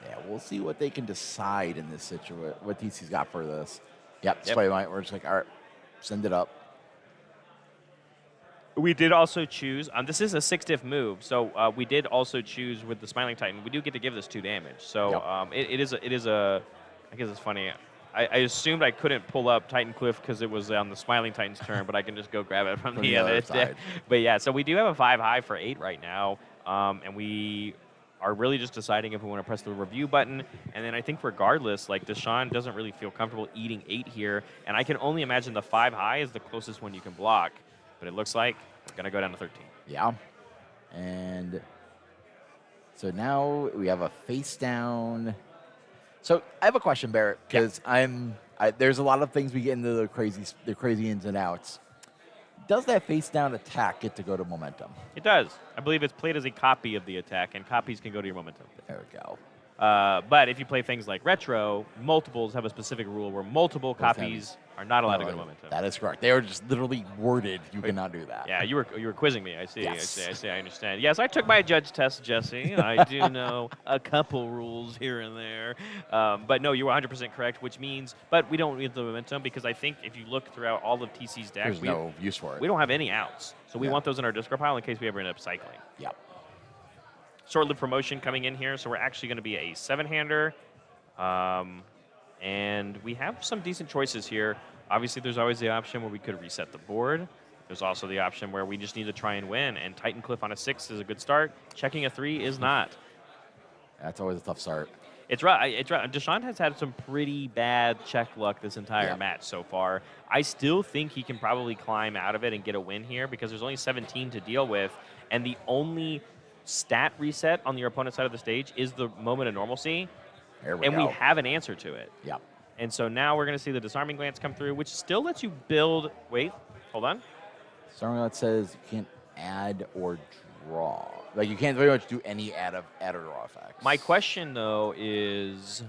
Speaker 1: Yeah, we'll see what they can decide in this situation. What TC's got for this. Yep, display might. We're just like, all right, send it up.
Speaker 3: We did also choose. This is a 6-diff move, so we did also choose with the Smiling Titan. We do get to give this 2 damage. So it is a. I guess it's funny. I assumed I couldn't pull up Titan Cliff because it was on the Smiling Titan's turn, but I can just go grab it from the other
Speaker 1: side.
Speaker 3: But yeah, so we do have a 5 high for 8 right now, and we are really just deciding if we want to press the review button. And then I think regardless, like Deshaun doesn't really feel comfortable eating 8 here, and I can only imagine the 5 high is the closest one you can block. But it looks like we're going to go down to 13.
Speaker 1: Yeah. And so now we have a face down. So I have a question, Barrett, because there's a lot of things we get into the crazy ins and outs. Does that face down attack get to go to momentum?
Speaker 3: It does. I believe it's played as a copy of the attack, and copies can go to your momentum.
Speaker 1: There we go.
Speaker 3: But if you play things like retro, multiples have a specific rule where multiple copies are not allowed to go to momentum.
Speaker 1: That is correct. They are just literally worded. You cannot do that.
Speaker 3: Yeah, you were quizzing me. I see.
Speaker 1: Yes.
Speaker 3: I see. I understand. Yes, I took my judge test, Jesse. I do know a couple rules here and there. But no, you were 100% correct, which means, but we don't need the momentum because I think if you look throughout all of TC's deck,
Speaker 1: There's no use for it.
Speaker 3: We don't have any outs. So we want those in our discard pile in case we ever end up cycling.
Speaker 1: Yep.
Speaker 3: Short-lived promotion coming in here, so we're actually going to be a 7-hander. And we have some decent choices here. Obviously, there's always the option where we could reset the board. There's also the option where we just need to try and win, and Titan Cliff on a 6 is a good start. Checking a 3 is not.
Speaker 1: That's always a tough start.
Speaker 3: It's right. Deshaun has had some pretty bad check luck this entire match so far. I still think he can probably climb out of it and get a win here because there's only 17 to deal with, and the only stat reset on your opponent's side of the stage is the moment of normalcy,
Speaker 1: We
Speaker 3: have an answer to it.
Speaker 1: Yep.
Speaker 3: And so now we're going to see the disarming glance come through, which still lets you build. Wait, hold on.
Speaker 1: Something that says you can't add or draw. Like you can't very much do any add or draw effects.
Speaker 3: My question though is,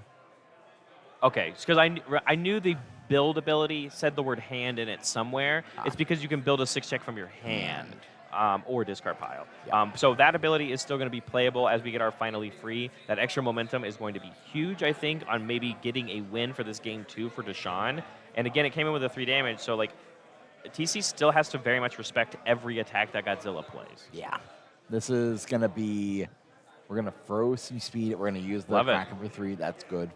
Speaker 3: okay, because I knew the build ability said the word hand in it somewhere. It's because you can build a 6 check from your hand. Or discard pile. So that ability is still going to be playable as we get our finally free. That extra momentum is going to be huge, I think, on maybe getting a win for this game 2 for Deshaun. And again, it came in with a 3 damage, so like TC still has to very much respect every attack that Godzilla plays.
Speaker 1: Yeah. This is going to be, we're going to throw some speed. We're going to use the Kraken for 3. That's good.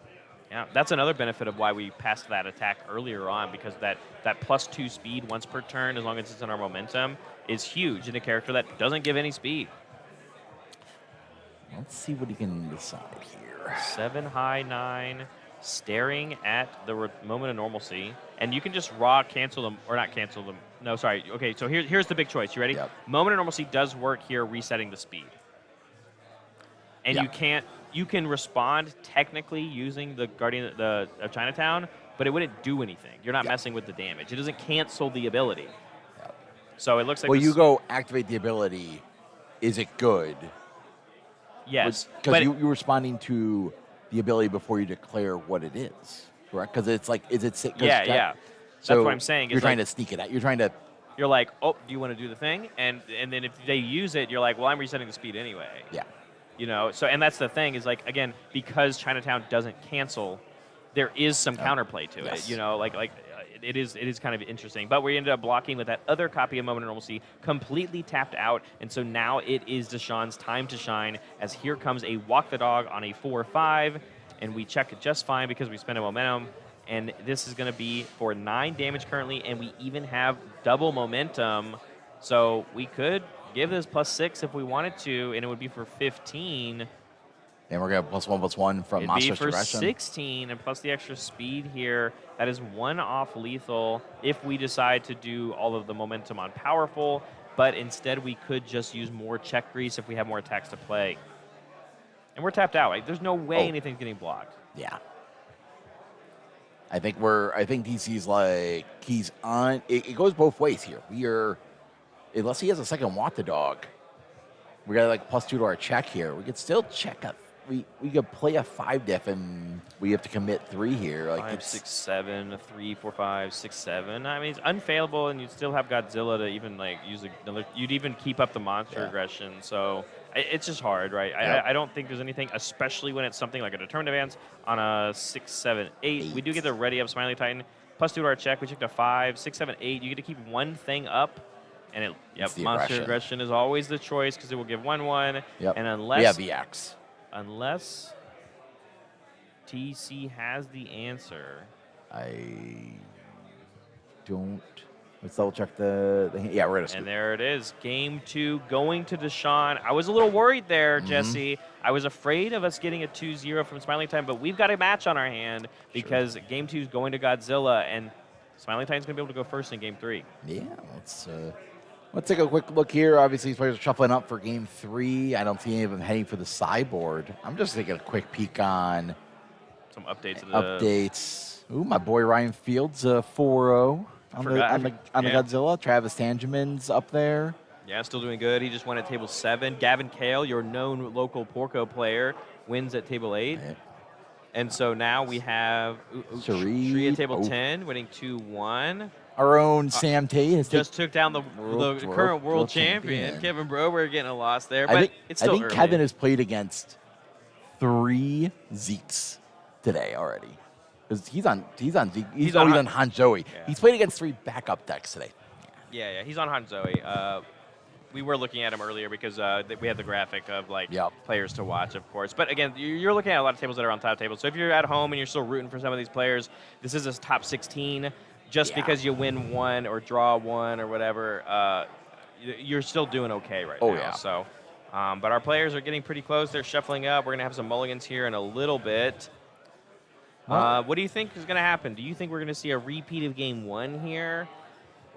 Speaker 3: Yeah, that's another benefit of why we passed that attack earlier on, because that +2 speed once per turn, as long as it's in our momentum, is huge in a character that doesn't give any speed.
Speaker 1: Let's see what he can decide here.
Speaker 3: 7 high, 9, staring at the moment of normalcy, and you can just raw cancel them, or not cancel them. No, sorry. Okay, so here's the big choice. You ready?
Speaker 1: Yep.
Speaker 3: Moment of normalcy does work here, resetting the speed. And you can respond technically using the Guardian of Chinatown, but it wouldn't do anything. You're not messing with the damage. It doesn't cancel the ability.
Speaker 1: Yep.
Speaker 3: So it looks like.
Speaker 1: Well, you go activate the ability. Is it good?
Speaker 3: Yes.
Speaker 1: Because you're responding to the ability before you declare what it is, correct? Because it's like, is it?
Speaker 3: Yeah.
Speaker 1: So
Speaker 3: that's what I'm saying.
Speaker 1: You're trying to sneak it out. You're trying to.
Speaker 3: You're like, oh, do you want to do the thing? And then if they use it, you're like, well, I'm resetting the speed anyway.
Speaker 1: Yeah.
Speaker 3: You know, so, and that's the thing is, like, again, because Chinatown doesn't cancel, there is some counterplay to it. You know, like it is kind of interesting. But we ended up blocking with that other copy of Moment of Normalcy, completely tapped out, and so now it is Deshaun's time to shine. As here comes a Walk the Dog on a 4/5. and we check it just fine because we spend a momentum. And this is going to be for 9 damage currently, and we even have double momentum. So we could give this +6 if we wanted to, and it would be for 15.
Speaker 1: And we're going to +1/+1 from
Speaker 3: It'd be
Speaker 1: Monstrous
Speaker 3: for
Speaker 1: Aggression.
Speaker 3: 16, and plus the extra speed here. That is 1 off lethal if we decide to do all of the momentum on powerful, but instead we could just use more check grease if we have more attacks to play. And we're tapped out. Like, there's no way anything's getting blocked.
Speaker 1: Yeah. I think DC's like, he's on, it goes both ways here. We are, unless he has a second Dog, we got like +2 to our check here. We could still check a, we could play a 5 diff and we have to commit 3 here. Like
Speaker 3: 5, 6, 7, 3, 4, 5, 6, 7. I mean, it's unfailable, and you'd still have Godzilla to even like use another. You'd even keep up the monster aggression. So it's just hard, right?
Speaker 1: Yep.
Speaker 3: I don't think there's anything, especially when it's something like a determined advance on a 6, 7, 8. We do get the ready up Smiley Titan +2 to our check. We checked a 5, 6, 7, 8. You get to keep one thing up. And monster aggression is always the choice because it will give 1/1.
Speaker 1: Yep.
Speaker 3: And unless
Speaker 1: we have the X.
Speaker 3: Unless TC has the answer.
Speaker 1: I don't. Let's double check the yeah, we're gonna.
Speaker 3: And there it is. Game 2 going to Deshaun. I was a little worried there, Jesse. I was afraid of us getting a 2-0 from Smiley Time, but we've got a match on our hand because Game 2 is going to Godzilla, and Smiley Time's going to be able to go first in Game 3.
Speaker 1: Yeah, let's take a quick look here. Obviously, these players are shuffling up for Game 3. I don't see any of them heading for the sideboard. I'm just taking a quick peek on
Speaker 3: some updates.
Speaker 1: Updates. Ooh, my boy Ryan Fields, 4-0 on the Godzilla. Travis Tangeman's up there.
Speaker 3: Yeah, still doing good. He just won at table 7. Gavin Kale, your known local Porco player, wins at table 8. Right. And so now we have Sheree at table 10, winning 2-1.
Speaker 1: Our own Sam Tate has
Speaker 3: just took down the current world champion. Kevin Broberg getting a loss there, but it's still early.
Speaker 1: Kevin has played against 3 Zeeks today already. He's on Zeke. He's always on Hanzoi. Yeah. He's played against 3 backup decks today.
Speaker 3: Yeah, he's on Hanzoi. We were looking at him earlier because we had the graphic of players to watch, of course. But again, you're looking at a lot of tables that are on top tables. So if you're at home and you're still rooting for some of these players, this is a top 16. Just because you win 1 or draw 1 or whatever, you're still doing okay right now.
Speaker 1: Yeah.
Speaker 3: So, but our players are getting pretty close. They're shuffling up. We're going to have some mulligans here in a little bit. What do you think is going to happen? Do you think we're going to see a repeat of Game 1 here?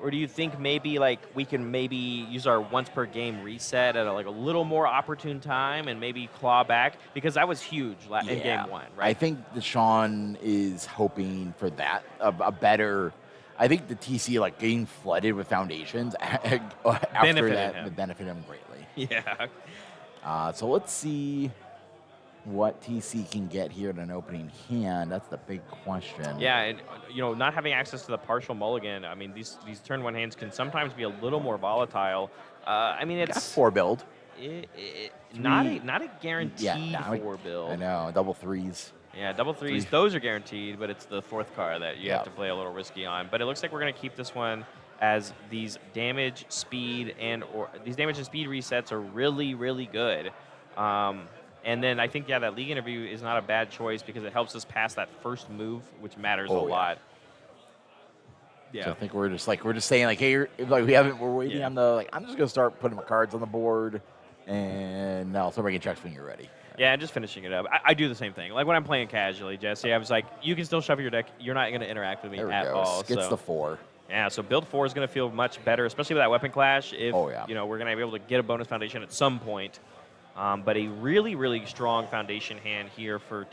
Speaker 3: Or do you think maybe we can use our once per game reset at a little more opportune time and maybe claw back? Because that was huge in Game 1, right?
Speaker 1: I think Deshaun is hoping for that, a better. I think the TC getting flooded with foundations after that would benefit him greatly.
Speaker 3: Yeah.
Speaker 1: So let's see what TC can get here in an opening hand. That's the big question.
Speaker 3: Yeah, and not having access to the partial mulligan. I mean, these turn 1 hands can sometimes be a little more volatile. I mean, it's
Speaker 1: 4 build.
Speaker 3: Not a guaranteed 4 build.
Speaker 1: I know, double 3s.
Speaker 3: Yeah, double 3s. Those are guaranteed, but it's the 4th card that you have to play a little risky on. But it looks like we're going to keep this one as these damage, speed, these damage and speed resets are really, really good. And then I think, that league interview is not a bad choice because it helps us pass that first move, which matters a lot. Yeah.
Speaker 1: So I think we're just saying hey, we're waiting on the I'm just gonna start putting my cards on the board, and now somebody can check when you're ready.
Speaker 3: Yeah, and just finishing it up. I do the same thing. When I'm playing casually, Jesse, I was you can still shuffle your deck. You're not going to interact with me at all.
Speaker 1: Gets the 4.
Speaker 3: Yeah, so build 4 is going to feel much better, especially with that weapon clash. If we're going to be able to get a bonus foundation at some point. But a really, really strong foundation hand here for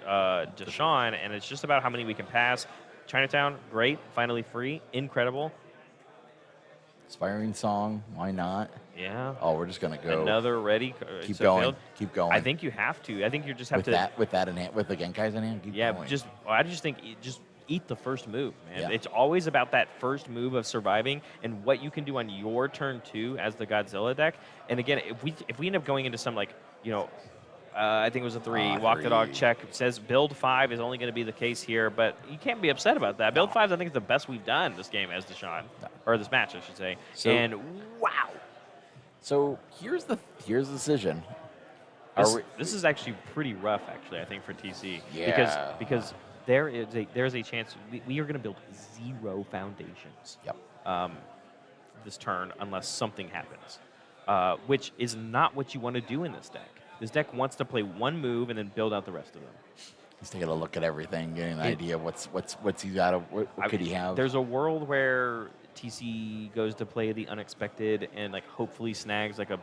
Speaker 3: Deshaun, and it's just about how many we can pass. Chinatown, great. Finally free. Incredible.
Speaker 1: Inspiring Song, why not?
Speaker 3: Yeah.
Speaker 1: Oh, we're just going to go.
Speaker 3: Another ready.
Speaker 1: Keep going. Keep going.
Speaker 3: I think you have to. I think you just have
Speaker 1: with that in hand, with the Genkai's in hand, keep going.
Speaker 3: I just think just eat the first move, man.
Speaker 1: Yeah.
Speaker 3: It's always about that first move of surviving and what you can do on your turn 2 as the Godzilla deck. And again, if we end up going into some I think it was a 3. Walk the dog check. It says build 5 is only going to be the case here, but you can't be upset about that. Build 5 I think is the best we've done this game as Deshaun, or this match, I should say. So, and wow.
Speaker 1: So here's the decision.
Speaker 3: This is actually pretty rough, actually, I think, for TC.
Speaker 1: Yeah.
Speaker 3: Because there is a chance we are going to build 0 foundations.
Speaker 1: Yep.
Speaker 3: This turn unless something happens, which is not what you want to do in this deck. This deck wants to play 1 move and then build out the rest of them.
Speaker 1: He's taking a look at everything, getting an idea of what's he got. What could he have?
Speaker 3: There's a world where TC goes to play the unexpected and like hopefully snags like a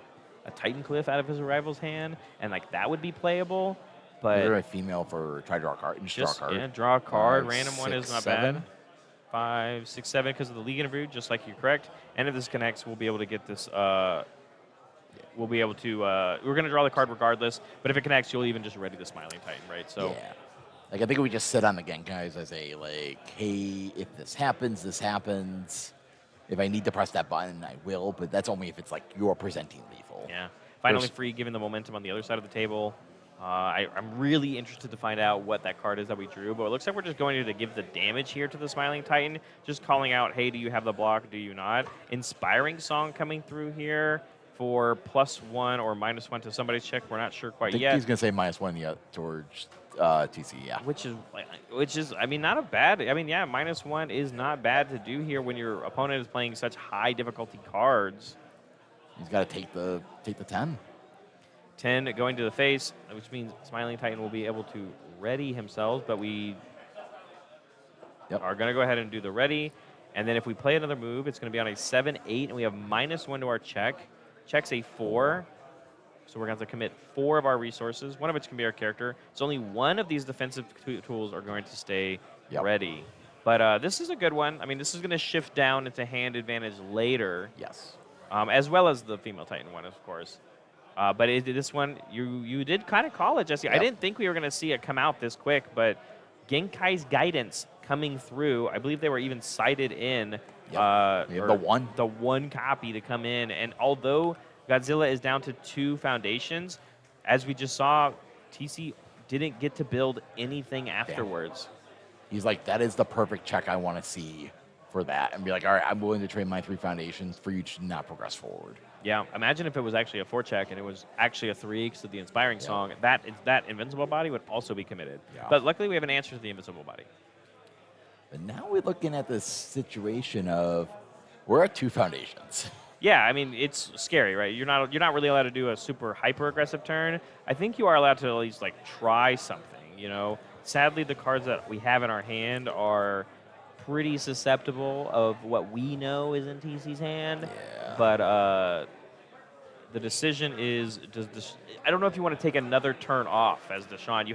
Speaker 3: Titan Cliff out of his rival's hand, and like that would be playable. But
Speaker 1: You're a female for try to draw a card. And just draw a card.
Speaker 3: Yeah, draw a card.
Speaker 1: 5,
Speaker 3: Random one
Speaker 1: 6,
Speaker 3: is not
Speaker 1: 7.
Speaker 3: bad. 5, 6, 7 because of the League Interview, just like you're correct. And if this connects, we'll be able to get this. We'll be able to. We're going to draw the card regardless, but if it connects, you'll even just ready the Smiling Titan, right? So.
Speaker 1: Yeah. Like, I think we just sit on the Genkais as a, like, hey, if this happens, this happens. If I need to press that button, I will, but that's only if it's, like, you're presenting lethal.
Speaker 3: Yeah. Finally free, given the momentum on the other side of the table. I'm really interested to find out what that card is that we drew, but it looks like we're just going to give the damage here to the Smiling Titan, just calling out, hey, do you have the block, do you not? Inspiring Song coming through here for +1 or -1 to somebody's check. We're not sure quite
Speaker 1: I think
Speaker 3: yet.
Speaker 1: he's going to say -1 towards TC, yeah.
Speaker 3: Which is, I mean, not a bad. I mean, yeah, -1 is not bad to do here when your opponent is playing such high difficulty cards.
Speaker 1: He's got to take the 10.
Speaker 3: 10 going to the face, which means Smiling Titan will be able to ready himself, but we are going to go ahead and do the ready. And then if we play another move, it's going to be on a 7-8, and we have -1 to our check. Check's a 4. So we're going to have to commit 4 of our resources, one of which can be our character. So only one of these defensive tools are going to stay ready. But this is a good one. I mean, this is going to shift down into hand advantage later.
Speaker 1: Yes.
Speaker 3: As well as the female Titan one, of course. But this one, you did kind of call it, Jesse. I didn't think we were going to see it come out this quick, but Genkai's Guidance coming through. I believe they were even cited in
Speaker 1: the
Speaker 3: one copy to come in. And although Godzilla is down to 2 foundations, as we just saw, TC didn't get to build anything afterwards.
Speaker 1: He's like, that is the perfect check I want to see for that. And be like, all right, I'm willing to trade my 3 foundations for you to not progress forward.
Speaker 3: Yeah, imagine if it was actually a 4 check and it was actually a 3 because of the Inspiring Song. That Invincible Body would also be committed.
Speaker 1: Yeah.
Speaker 3: But luckily we have an answer to the Invincible Body.
Speaker 1: But now we're looking at this situation of we're at 2 foundations.
Speaker 3: Yeah, I mean, it's scary, right? You're not really allowed to do a super hyper aggressive turn. I think you are allowed to at least like try something, you know. Sadly, the cards that we have in our hand are pretty susceptible of what we know is in TC's hand.
Speaker 1: Yeah.
Speaker 3: But the decision is, I don't know if you want to take another turn off as Deshaun.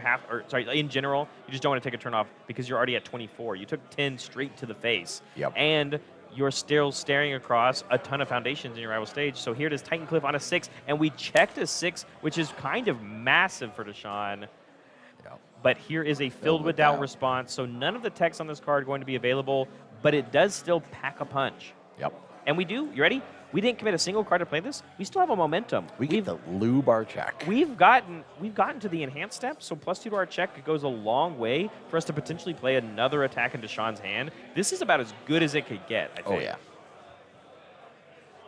Speaker 3: In general, you just don't want to take a turn off because you're already at 24. You took 10 straight to the face.
Speaker 1: Yep.
Speaker 3: And you're still staring across a ton of foundations in your rival stage. So here it is, Titan Cliff on a 6, and we checked a 6, which is kind of massive for Deshaun.
Speaker 1: Yep.
Speaker 3: But here is a filled with doubt response. So none of the text on this card going to be available, but it does still pack a punch.
Speaker 1: Yep.
Speaker 3: And we do. You ready? We didn't commit a single card to play this. We still have a momentum.
Speaker 1: We get to lube our check.
Speaker 3: We've gotten to the enhanced step, so +2 to our check. It goes a long way for us to potentially play another attack in Deshaun's hand. This is about as good as it could get, I think.
Speaker 1: Oh, yeah.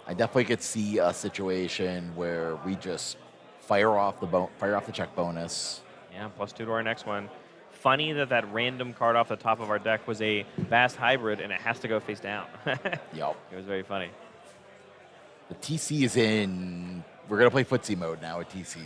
Speaker 1: I definitely could see a situation where we just fire off the check bonus.
Speaker 3: Yeah, +2 to our next one. Funny that random card off the top of our deck was a Vast Hybrid, and it has to go face down.
Speaker 1: Yep.
Speaker 3: It was very funny.
Speaker 1: The TC is in. We're gonna play footsie mode now with TC.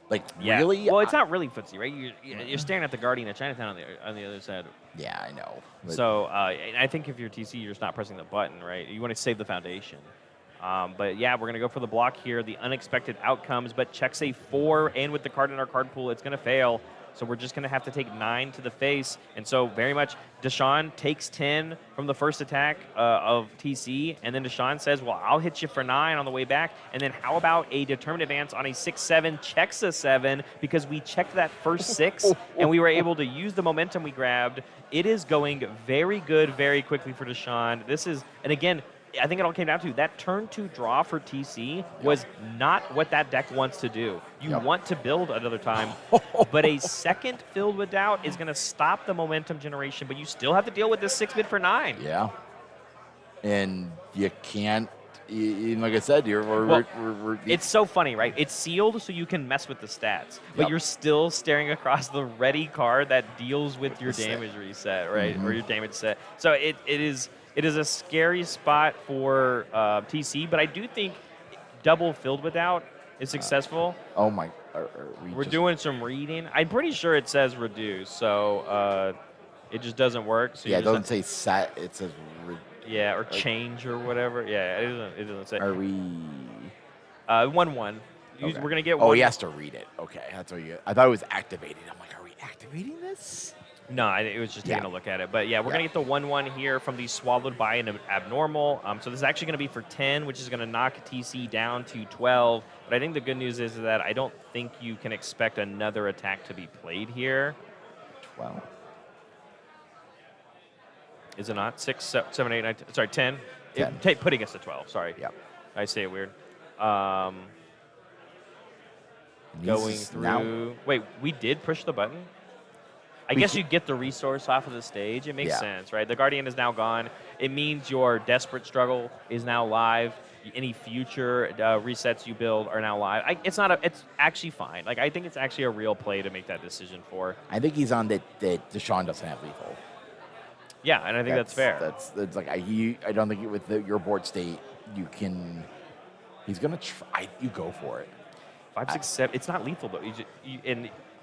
Speaker 1: Like,
Speaker 3: Yeah.
Speaker 1: really?
Speaker 3: Well, it's not really footsie, right? You're staring at the Guardian of Chinatown on the other side.
Speaker 1: Yeah, I know. But
Speaker 3: So and I think if you're TC, you're just not pressing the button, right? You want to save the foundation. But yeah, we're going to go for the block here, the unexpected outcomes, but checks a 4, and with the card in our card pool, it's going to fail. So we're just going to have to take 9 to the face. And so very much Deshaun takes 10 from the first attack of TC, and then Deshaun says, well, I'll hit you for 9 on the way back. And then how about a determined advance on a 6-7, checks a 7, because we checked that first 6, and we were able to use the momentum we grabbed. It is going very good very quickly for Deshaun. This is, and again, I think it all came down to that turn 2 draw for TC was not what that deck wants to do. You want to build another time, but a second filled with doubt is going to stop the momentum generation, but you still have to deal with this 6-bid for 9.
Speaker 1: Yeah. And you can't Like I said,
Speaker 3: It's so funny, right? It's sealed so you can mess with the stats, but
Speaker 1: Yep.
Speaker 3: you're still staring across the ready card that deals with your
Speaker 1: the set.
Speaker 3: damage reset, right, or
Speaker 1: Mhm.
Speaker 3: your damage set. So it is a scary spot for TC, but I do think double filled without is successful.
Speaker 1: Oh my!
Speaker 3: We're doing some reading. I'm pretty sure it says reduce, so it just doesn't work. So
Speaker 1: Yeah,
Speaker 3: you
Speaker 1: it
Speaker 3: just
Speaker 1: doesn't say set. It says.
Speaker 3: yeah, or change or whatever. Yeah, it doesn't say.
Speaker 1: Are we?
Speaker 3: 1-1.
Speaker 1: Okay.
Speaker 3: We're gonna get
Speaker 1: Oh,
Speaker 3: one.
Speaker 1: he has to read it. Okay, that's what you. I thought it was activated. I'm like, are we activating this?
Speaker 3: No, it was just taking
Speaker 1: Yeah.
Speaker 3: a look at it. But yeah, we're
Speaker 1: Yeah.
Speaker 3: going to get the 1-1 here from the swallowed by an abnormal. So this is actually going to be for 10, which is going to knock TC down to 12. But I think the good news is that I don't think you can expect another attack to be played here.
Speaker 1: 12.
Speaker 3: Is it not? 6, 7, 8, 9, sorry, 10.
Speaker 1: 10.
Speaker 3: Putting us to 12, sorry.
Speaker 1: Yep.
Speaker 3: I say it weird.
Speaker 1: And
Speaker 3: Going
Speaker 1: he's
Speaker 3: through.
Speaker 1: now-
Speaker 3: Wait, we did push the button? I
Speaker 1: We
Speaker 3: guess
Speaker 1: c-
Speaker 3: you get the resource off of the stage. It makes
Speaker 1: Yeah.
Speaker 3: sense, right? The Guardian is now gone. It means your Desperate Struggle is now live. Any future resets you build are now live. It's actually fine. Like, I think it's actually a real play to make that decision for.
Speaker 1: I think he's on that Deshaun doesn't have lethal.
Speaker 3: Yeah, and I think that's fair.
Speaker 1: That's like I don't think with your board state you can. He's gonna try. You go for it.
Speaker 3: 5, 6, 7. It's not lethal though.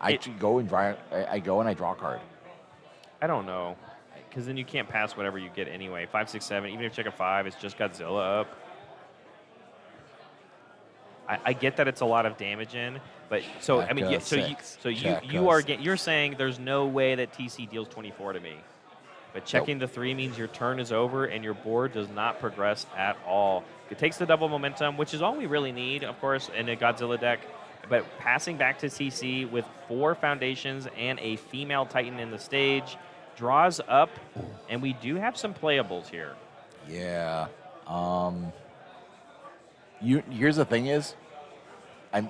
Speaker 1: I go and draw. I go and I draw a card.
Speaker 3: I don't know, because then you can't pass whatever you get anyway. 5, 6, 7. Even if you check a 5, it's just Godzilla up. I get that it's a lot of damage in, but so I mean, you're saying there's no way that TC deals 24 to me, but checking the 3 means your turn is over and your board does not progress at all. It takes the double momentum, which is all we really need, of course, in a Godzilla deck. But passing back to TC with 4 foundations and a female Titan in the stage draws up, and we do have some playables here.
Speaker 1: Yeah. Here's the thing is, I'm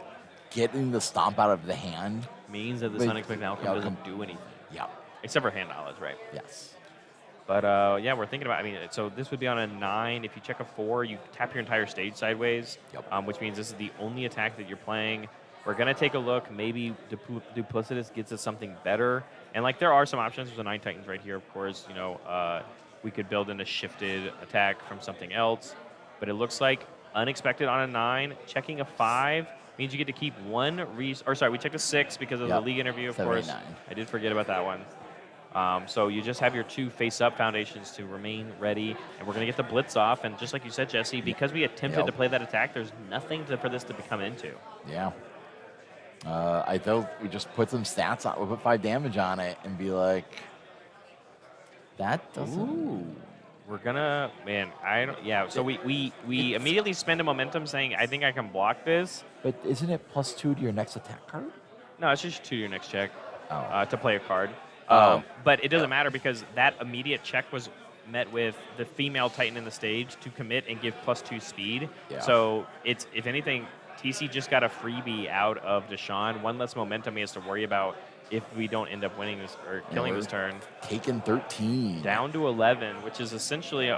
Speaker 1: getting the stomp out of the hand.
Speaker 3: Means that this
Speaker 1: Wait,
Speaker 3: unexpected outcome doesn't do anything,
Speaker 1: Yeah.
Speaker 3: except for hand knowledge, right?
Speaker 1: Yes.
Speaker 3: But yeah, we're thinking about. I mean, so this would be on a 9. If you check a 4, you tap your entire stage sideways,
Speaker 1: Yep.
Speaker 3: Which means this is the only attack that you're playing. We're gonna take a look. Maybe Duplicitous gets us something better. And like, there are some options. There's a 9 Titans right here, of course. You know, we could build in a shifted attack from something else. But it looks like unexpected on a 9. Checking a 5 means you get to keep 1 or sorry, we checked a 6 because of the league interview, of
Speaker 1: 7, 8,
Speaker 3: course.
Speaker 1: 9.
Speaker 3: I did forget about that one. So you just have your 2 face-up foundations to remain ready, and we're going to get the blitz off. And just like you said, Jesse, because we attempted to play that attack, there's nothing for this to come into.
Speaker 1: Yeah. I thought we just put some stats on. We'll put 5 damage on it and be like, that doesn't.
Speaker 3: Ooh. We're gonna, man, I don't, yeah. So we immediately spend a momentum saying, I think I can block this.
Speaker 1: But isn't it +2 to your next attack card?
Speaker 3: No, it's just 2 to your next check
Speaker 1: Oh.
Speaker 3: to play a card.
Speaker 1: Oh.
Speaker 3: But it doesn't matter because that immediate check was met with the female Titan in the stage to commit and give +2 speed.
Speaker 1: Yeah.
Speaker 3: So it's, if anything, TC just got a freebie out of Deshaun. 1 less momentum he has to worry about if we don't end up winning this or killing this turn.
Speaker 1: Taking 13.
Speaker 3: Down to 11, which is essentially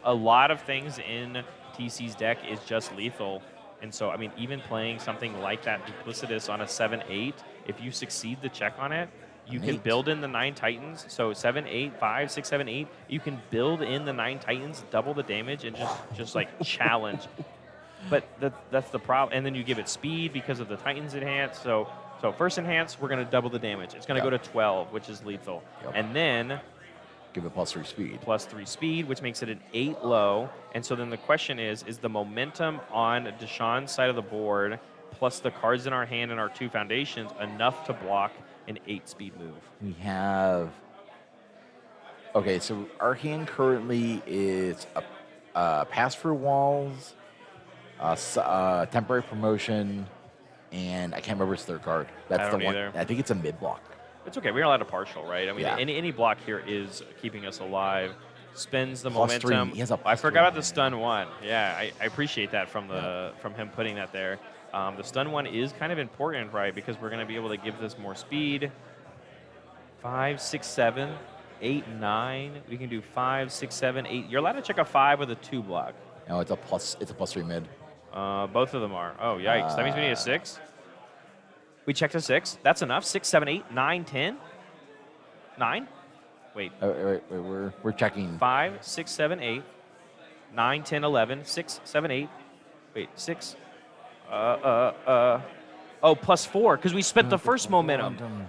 Speaker 3: a lot of things in TC's deck is just lethal. And so, I mean, even playing something like that Duplicitous on a 7-8, if you succeed the check on it, you can build in the 9 Titans. So 7, 8, 5, 6, 7, 8. You can build in the 9 Titans, double the damage, and just like challenge. But that's the problem. And then you give it speed because of the Titans enhance. So first enhance, we're going to double the damage. It's going to go to 12, which is lethal. And then
Speaker 1: give it +3 speed.
Speaker 3: +3 speed, which makes it an 8 low. And so then the question is the momentum on Deshaun's side of the board plus the cards in our hand and our 2 foundations enough to block an 8 speed move?
Speaker 1: We have. Okay, so our hand currently is a pass through walls, temporary promotion, and I can't remember his 3rd card. That's
Speaker 3: I
Speaker 1: the
Speaker 3: don't
Speaker 1: one.
Speaker 3: either.
Speaker 1: I think it's a mid block.
Speaker 3: It's okay. We're allowed a partial, right? I mean,
Speaker 1: Yeah.
Speaker 3: any block here is keeping us alive. Spends the
Speaker 1: +3.
Speaker 3: momentum.
Speaker 1: He has a
Speaker 3: I forgot
Speaker 1: +3.
Speaker 3: about the stun 1. Yeah, I appreciate that from him putting that there. The stun 1 is kind of important, right? Because we're going to be able to give this more speed. 5, 6, 7, 8, 9. We can do 5, 6, 7, 8. You're allowed to check a 5 with a 2 block.
Speaker 1: No, it's a plus. It's a +3 mid.
Speaker 3: Both of them are. Oh, yikes. That means we need a 6. We checked a 6. That's enough. 6, 7, 8, 9, 10. 9? Wait.
Speaker 1: Wait, we're checking.
Speaker 3: 5, 6, 7, 8, 9, 10, 11, 6, 7, 8. Wait, 6. Oh, +4 because we spent the first momentum.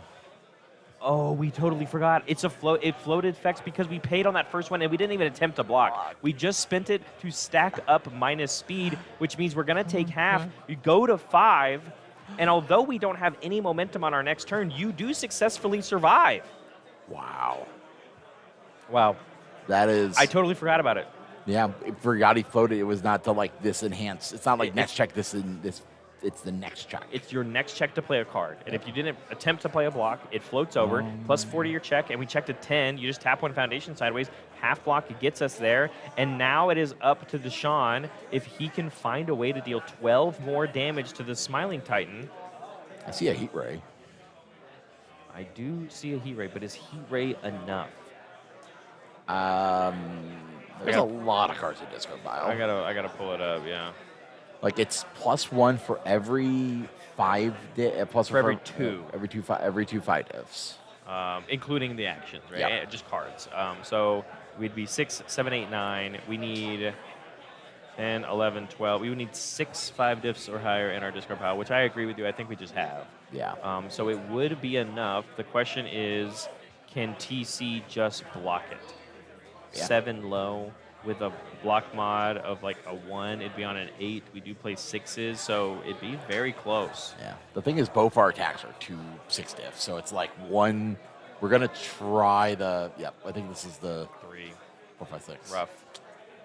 Speaker 3: Oh, we totally forgot. It's a float. It floated effects because we paid on that first one and we didn't even attempt to block. We just spent it to stack up minus speed, which means we're gonna take half. You go to 5, and although we don't have any momentum on our next turn, you do successfully survive.
Speaker 1: Wow.
Speaker 3: Wow.
Speaker 1: That is.
Speaker 3: I totally forgot about it.
Speaker 1: Yeah, forgot he floated. It was not to like this enhance. It's not like next check. This. It's the next check.
Speaker 3: It's your next check to play a card. And if you didn't attempt to play a block, it floats over, +4 to your check, and we checked a 10. You just tap one foundation sideways, half block, it gets us there. And now it is up to Deshaun if he can find a way to deal 12 more damage to the Smiling Titan.
Speaker 1: I see a heat ray.
Speaker 3: I do see a heat ray, but is heat ray enough?
Speaker 1: There's a lot of cards in discard pile.
Speaker 3: I gotta pull it up, yeah.
Speaker 1: Like it's +1 for every 5 plus
Speaker 3: For every 2.
Speaker 1: Every two 5 diffs.
Speaker 3: Including the actions, right?
Speaker 1: Yeah.
Speaker 3: Just cards. So we'd be 6, 7, 8, 9. We need 10, 11, 12. We would need 6 5 diffs or higher in our discard pile, which I agree with you. I think we just have.
Speaker 1: Yeah.
Speaker 3: So it would be enough. The question is, can TC just block it?
Speaker 1: Yeah.
Speaker 3: 7 low with a block mod of like a 1. It'd be on an 8. We do play 6s, so it'd be very close.
Speaker 1: Yeah. The thing is, both our attacks are 2 6 diffs, so it's like one. We're gonna try the. Yep. I think this is the
Speaker 3: 3.
Speaker 1: 4, 5, 6.
Speaker 3: Rough.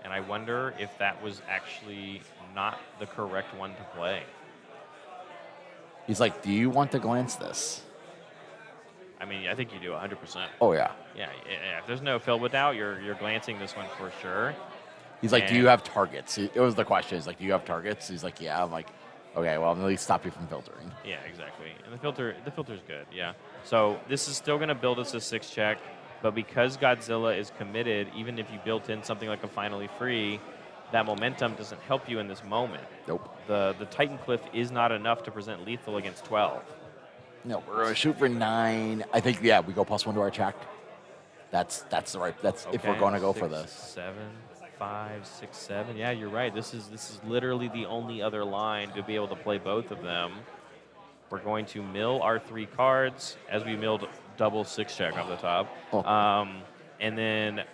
Speaker 3: And I wonder if that was actually not the correct one to play.
Speaker 1: He's like, "Do you want to glance this?"
Speaker 3: I mean, I think you do 100%.
Speaker 1: Oh yeah.
Speaker 3: Yeah, if there's no fill without, you're glancing this one for sure.
Speaker 1: He's like, "Do you have targets?" It was the question. He's like, "Do you have targets?" He's like, "Yeah." I'm like, "Okay, well, at least stop you from filtering."
Speaker 3: Yeah, exactly. And the filter's good. Yeah. So this is still going to build us a 6 check, but because Godzilla is committed, even if you built in something like a finally free, that momentum doesn't help you in this moment.
Speaker 1: Nope.
Speaker 3: The Titan Cliff is not enough to present lethal against 12.
Speaker 1: No, we're gonna shoot for 9. I think we go +1 to our check. That's the right. That's if we're gonna go for
Speaker 3: 6,
Speaker 1: this.
Speaker 3: 7, 5, 6, 7. Yeah, you're right. This is literally the only other line to be able to play both of them. We're going to mill our 3 cards as we milled double 6 check off the top.
Speaker 1: Oh.
Speaker 3: And then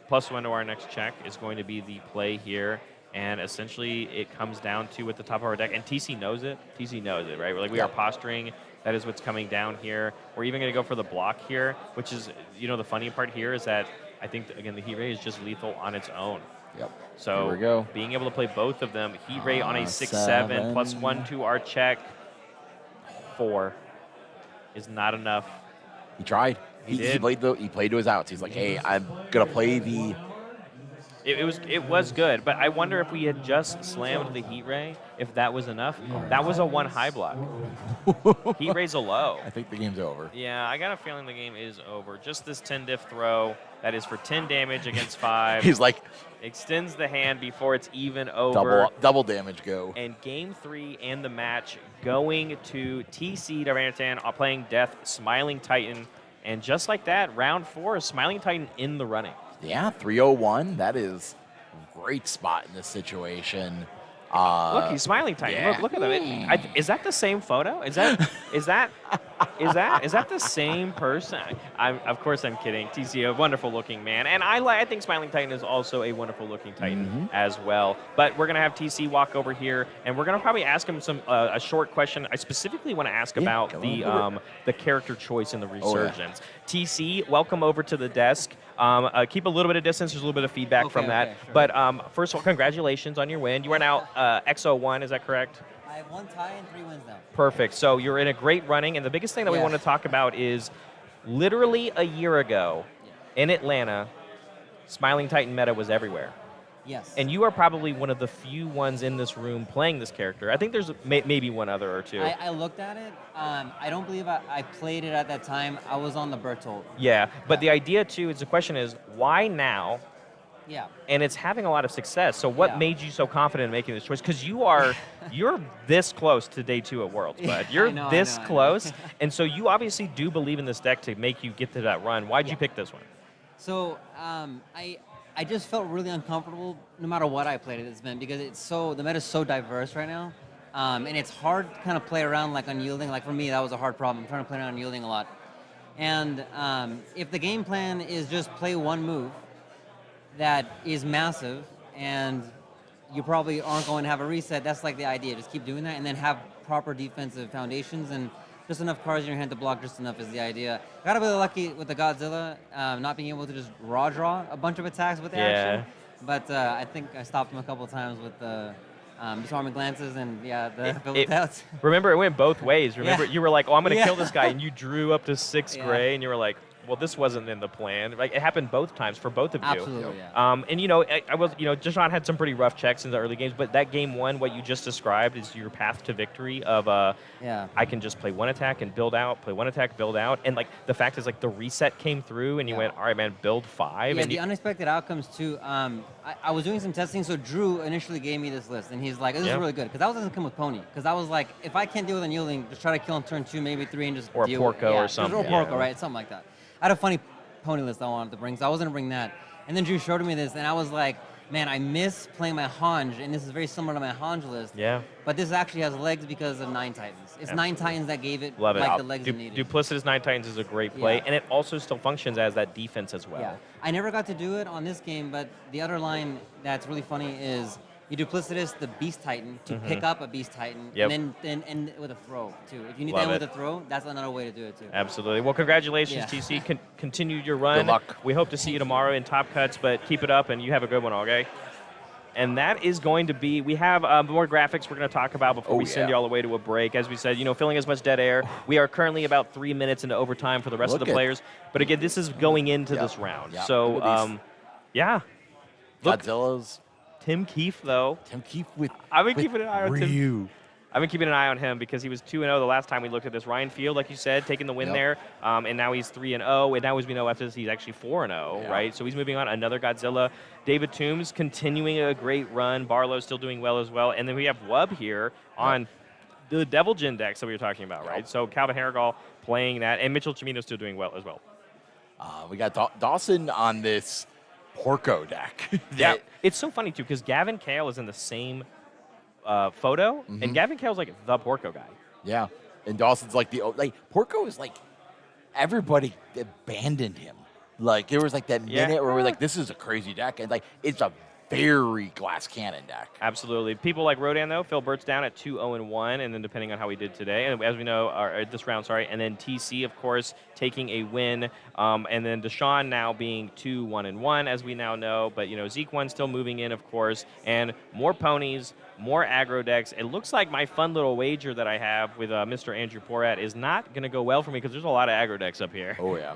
Speaker 3: +1 to our next check is going to be the play here. And essentially, it comes down to at the top of our deck. And TC knows it. TC knows it, right? We are posturing. That is what's coming down here. We're even going to go for the block here, which is, the funny part here is that I think, again, the heat ray is just lethal on its own.
Speaker 1: Yep.
Speaker 3: So
Speaker 1: Here we go.
Speaker 3: being able to play both of them, heat ray on a 6/7 +1 to our check 4 is not enough.
Speaker 1: He tried.
Speaker 3: He
Speaker 1: He played to his outs. He's like, "Hey, I'm gonna play the."
Speaker 3: It was good, but I wonder if we had just slammed the heat ray, if that was enough. That was a 1 high block. Heat ray's a low.
Speaker 1: I think the game's over.
Speaker 3: Yeah, I got a feeling the game is over. Just this 10 diff throw that is for 10 damage against 5.
Speaker 1: He's like,
Speaker 3: extends the hand before it's even over.
Speaker 1: double damage go.
Speaker 3: And game 3 and the match going to TC Durantan playing Death, Smiling Titan. And just like that, round 4, Smiling Titan in the running.
Speaker 1: Yeah, 301. That is a great spot in this situation.
Speaker 3: Look, he's Smiling Titan.
Speaker 1: Yeah.
Speaker 3: Look at that. Is that the same photo? Is that the same person? Of course I'm kidding. TC, a wonderful looking man, and I think Smiling Titan is also a wonderful looking Titan as well. But we're gonna have TC walk over here, and we're gonna probably ask him a short question. I specifically want to ask about the character choice in the Resurgence. TC, welcome over to the desk. Keep a little bit of distance. There's a little bit of feedback from that.
Speaker 4: Sure.
Speaker 3: But first of all, congratulations on your win. You are now XO1, is that correct?
Speaker 4: I have 1 tie and 3 wins now.
Speaker 3: Perfect. So you're in a great running. And the biggest thing that we want to talk about is literally a year ago in Atlanta, Smiling Titan meta was everywhere.
Speaker 4: Yes.
Speaker 3: And you are probably one of the few ones in this room playing this character. I think there's maybe one other or two.
Speaker 4: I looked at it. I don't believe I played it at that time. I was on the Bertolt.
Speaker 3: Yeah, but the idea too is the question is why now
Speaker 4: Yeah.
Speaker 3: and it's having a lot of success. So what
Speaker 4: Yeah.
Speaker 3: made you so confident in making this choice? Because you're this close to day 2 at Worlds, bud. You're
Speaker 4: I know,
Speaker 3: this
Speaker 4: I know.
Speaker 3: close, and so you obviously do believe in this deck to make you get to that run. Why'd you
Speaker 4: Yeah.
Speaker 3: pick this one?
Speaker 4: So I just felt really uncomfortable no matter what I played at this event because the meta is so diverse right now, and it's hard to kind of play around like unyielding. Like for me, that was a hard problem. I'm trying to play around unyielding a lot, and if the game plan is just play one move that is massive and you probably aren't going to have a reset, that's like the idea. Just keep doing that and then have proper defensive foundations and just enough cards in your hand to block just enough is the idea. Got a bit lucky with the Godzilla, not being able to just raw draw a bunch of attacks with the action. But I think I stopped him a couple of times with the disarming glances and the build outs.
Speaker 3: Remember, it went both ways. Remember,
Speaker 4: Yeah.
Speaker 3: you were like, "Oh, I'm going to
Speaker 4: Yeah.
Speaker 3: kill this guy," and you drew up to 6
Speaker 4: Yeah.
Speaker 3: gray, and you were like, "Well, this wasn't in the plan." Like it happened both times for both of you.
Speaker 4: Absolutely, yeah.
Speaker 3: And I was, Deshaun had some pretty rough checks in the early games, but that game 1, what you just described is your path to victory of
Speaker 4: Yeah.
Speaker 3: I can just play one attack and build out, play one attack, build out, and like the fact is like the reset came through, and you
Speaker 4: Yeah.
Speaker 3: went, "All right, man, build 5."
Speaker 4: Yeah,
Speaker 3: and
Speaker 4: the unexpected outcomes too. I was doing some testing, so Drew initially gave me this list, and he's like, "This is
Speaker 3: Yeah.
Speaker 4: really good," because I was going to come with Pony, because I was like, if I can't deal with unyielding, just try to kill him turn 2, maybe 3, and just
Speaker 3: Or a
Speaker 4: deal
Speaker 3: Porco or
Speaker 4: just
Speaker 3: something,
Speaker 4: Or
Speaker 3: yeah.
Speaker 4: Porco, right? Something like that. I had a funny Pony list I wanted to bring, so I was going to bring that. And then Drew showed me this, and I was like, man, I miss playing my Hanj, and this is very similar to my Hanj list.
Speaker 3: Yeah.
Speaker 4: But this actually has legs because of 9 Titans. It's 9 Titans that gave it
Speaker 3: Love it.
Speaker 4: like the legs it needed.
Speaker 3: Duplicitous 9 Titans is a great play,
Speaker 4: Yeah.
Speaker 3: and it also still functions as that defense as well.
Speaker 4: Yeah, I never got to do it on this game, but the other line that's really funny is you duplicitous the Beast Titan to pick up a Beast Titan,
Speaker 3: Yep.
Speaker 4: and then end with a throw too. If you need
Speaker 3: Love
Speaker 4: to end
Speaker 3: it.
Speaker 4: with a throw, that's another way to do it too.
Speaker 3: Absolutely. Well, congratulations,
Speaker 4: Yeah.
Speaker 3: TC. Continue your run.
Speaker 1: Good luck.
Speaker 3: We hope to see you tomorrow in Top Cuts, but keep it up, and you have a good one, okay? And that is going to be, we have more graphics we're going to talk about before
Speaker 1: Oh,
Speaker 3: we send
Speaker 1: yeah.
Speaker 3: you all the way to a break. As we said, filling as much dead air. We are currently about 3 minutes into overtime for the rest of
Speaker 1: Look
Speaker 3: the
Speaker 1: at-
Speaker 3: players. But again, this is going into
Speaker 1: Yep.
Speaker 3: this round.
Speaker 1: Yep.
Speaker 3: So,
Speaker 1: Look at these.
Speaker 3: yeah. Look,
Speaker 1: Godzilla's
Speaker 3: Tim Keefe, though.
Speaker 1: Tim Keefe with
Speaker 3: I've been
Speaker 1: with
Speaker 3: keeping an eye on Tim.
Speaker 1: Ryu.
Speaker 3: I've been keeping an eye on him because he was 2-0 the last time we looked at this. Ryan Field, like you said, taking the win
Speaker 1: Yep.
Speaker 3: there, and now he's 3-0. And now, as we know, after this, he's actually 4-0,
Speaker 1: Yeah.
Speaker 3: right? So he's moving on. Another Godzilla. David Toombs continuing a great run. Barlow's still doing well as well. And then we have Wub here on the Devil Gin decks that we were talking about, right?
Speaker 1: Yep.
Speaker 3: So Calvin Harrigal playing that, and Mitchell Chimino's still doing well as well.
Speaker 1: We got Dawson on this Porco deck.
Speaker 3: Yeah,
Speaker 1: that-
Speaker 3: it's so funny too because Gavin Kale is in the same photo, and Gavin Kale's like the Porco guy.
Speaker 1: Yeah, and Dawson's like Porco is like everybody abandoned him. Like there was like that
Speaker 3: Yeah.
Speaker 1: minute where we're like, this is a crazy deck, and like it's a very glass cannon deck.
Speaker 3: Absolutely. People like Rodan, though, Phil Burt's down at 2-0-1, and then depending on how he did today, and as we know, or this round, sorry, and then TC, of course, taking a win, and then Deshaun now being 2-1-1, as we now know, but, Zeke 1 still moving in, of course, and more ponies, more aggro decks. It looks like my fun little wager that I have with Mr. Andrew Porat is not going to go well for me because there's a lot of aggro decks up here.
Speaker 1: Oh yeah,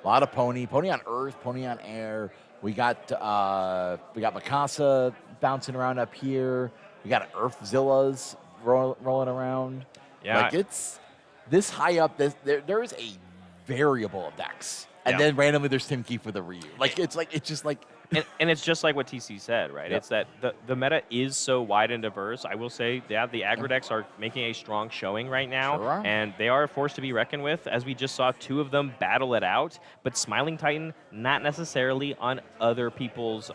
Speaker 1: a lot of pony on earth, pony on air. We got Mikasa bouncing around up here. We got Earthzillas rolling around.
Speaker 3: Yeah.
Speaker 1: Like it's this high up. There is a variable of decks, and
Speaker 3: Yeah.
Speaker 1: then randomly there's Tim Keefe with a Ryu. It's just like
Speaker 3: And it's just like what TC said, right?
Speaker 1: Yep.
Speaker 3: It's that the meta is so wide and diverse. I will say that the aggro decks are making a strong showing right now,
Speaker 1: Sure are.
Speaker 3: and they are a force to be reckoned with, as we just saw 2 of them battle it out. But Smiling Titan, not necessarily on other people's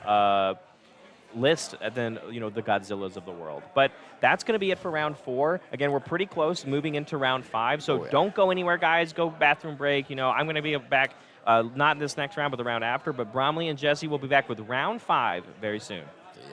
Speaker 3: list than the Godzillas of the world. But that's going to be it for round 4. Again, we're pretty close moving into round 5, so
Speaker 1: Oh, yeah.
Speaker 3: don't go anywhere, guys. Go bathroom break. I'm going to be back. Not this next round, but the round after. But Bromley and Jesse will be back with round 5 very soon.